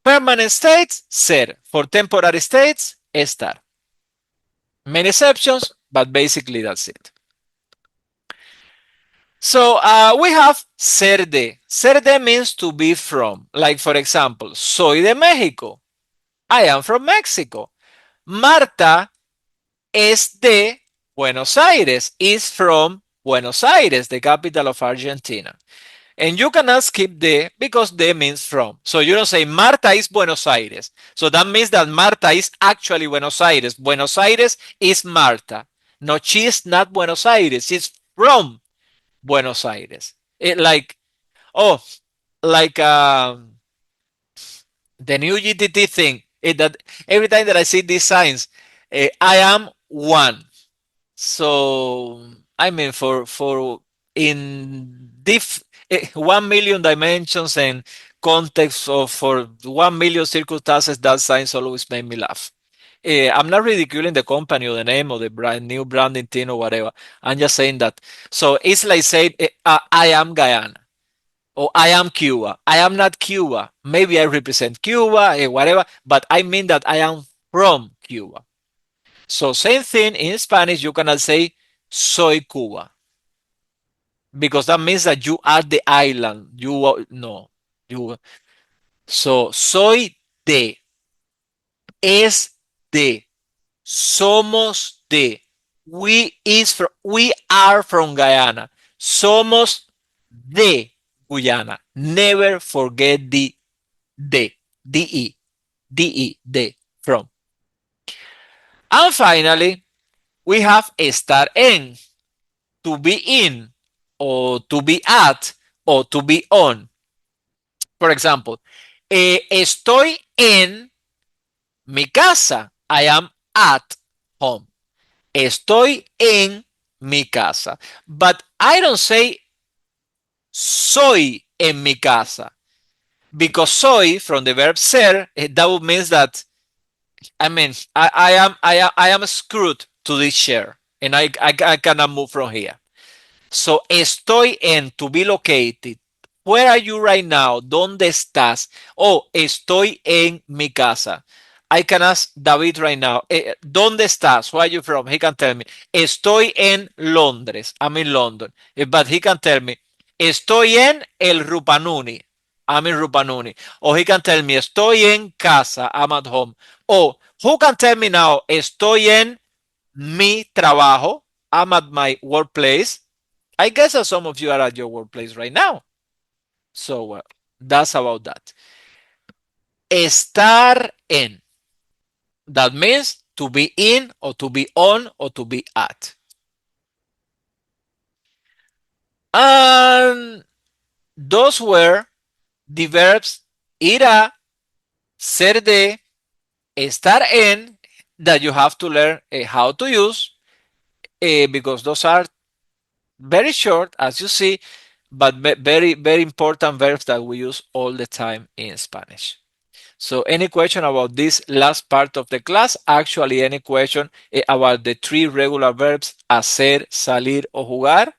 permanent states, ser. For temporary states, estar. Many exceptions, but basically that's it. So we have ser de. Ser de means to be from. Like, for example, soy de México. I am from Mexico. Marta es de Buenos Aires, is from Buenos Aires, the capital of Argentina. And you cannot skip de because de means from. So you don't say Marta is Buenos Aires. So that means that Marta is actually Buenos Aires. Buenos Aires is Marta. No, she is not Buenos Aires. She's from Buenos Aires. Like, oh, like the new GTT thing. That every time that I see these signs, I am one. So I mean, for in 1 million dimensions and context of for 1 million circumstances, that signs always make me laugh. I'm not ridiculing the company or the name or the brand new branding thing or whatever. I'm just saying that. So it's like saying, I am Guyana or I am Cuba. I am not Cuba. Maybe I represent Cuba, whatever, but I mean that I am from Cuba. So same thing in Spanish, you cannot say soy Cuba because that means that you are the island. You are, no, you. So soy de, es de, somos de. We are from Guyana. Somos de Guyana. Never forget the de, de, de, from. And finally, we have estar en. To be in, or to be at, or to be on. For example, estoy en mi casa. I am at home. Estoy en mi casa. But I don't say soy en mi casa. Because soy from the verb ser, that would mean that I mean I am screwed to this chair and I cannot move from here. So estoy en to be located. Where are you right now? ¿Dónde estás? Oh, estoy en mi casa. I can ask David right now. ¿Dónde estás? Where are you from? He can tell me. Estoy en Londres. I'm in London. But he can tell me. Estoy en el Rupanuni. I'm in Rupanuni. Or he can tell me. Estoy en casa. I'm at home. Or who can tell me now? Estoy en mi trabajo. I'm at my workplace. I guess that some of you are at your workplace right now. So that's about that. Estar en. That means to be in or to be on or to be at. And those were the verbs ir a, ser de, estar en that you have to learn how to use because those are very short, as you see, but very, very important verbs that we use all the time in Spanish. So any question about this last part of the class? Actually, any question about the three regular verbs, hacer, salir, o jugar?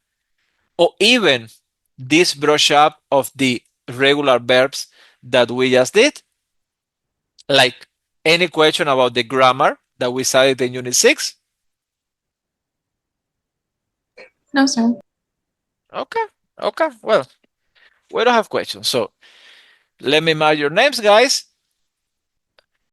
Or even this brush up of the regular verbs that we just did? Like any question about the grammar that we studied in Unit 6?
No, sir.
Okay, okay, well, we don't have questions. So let me mark your names, guys.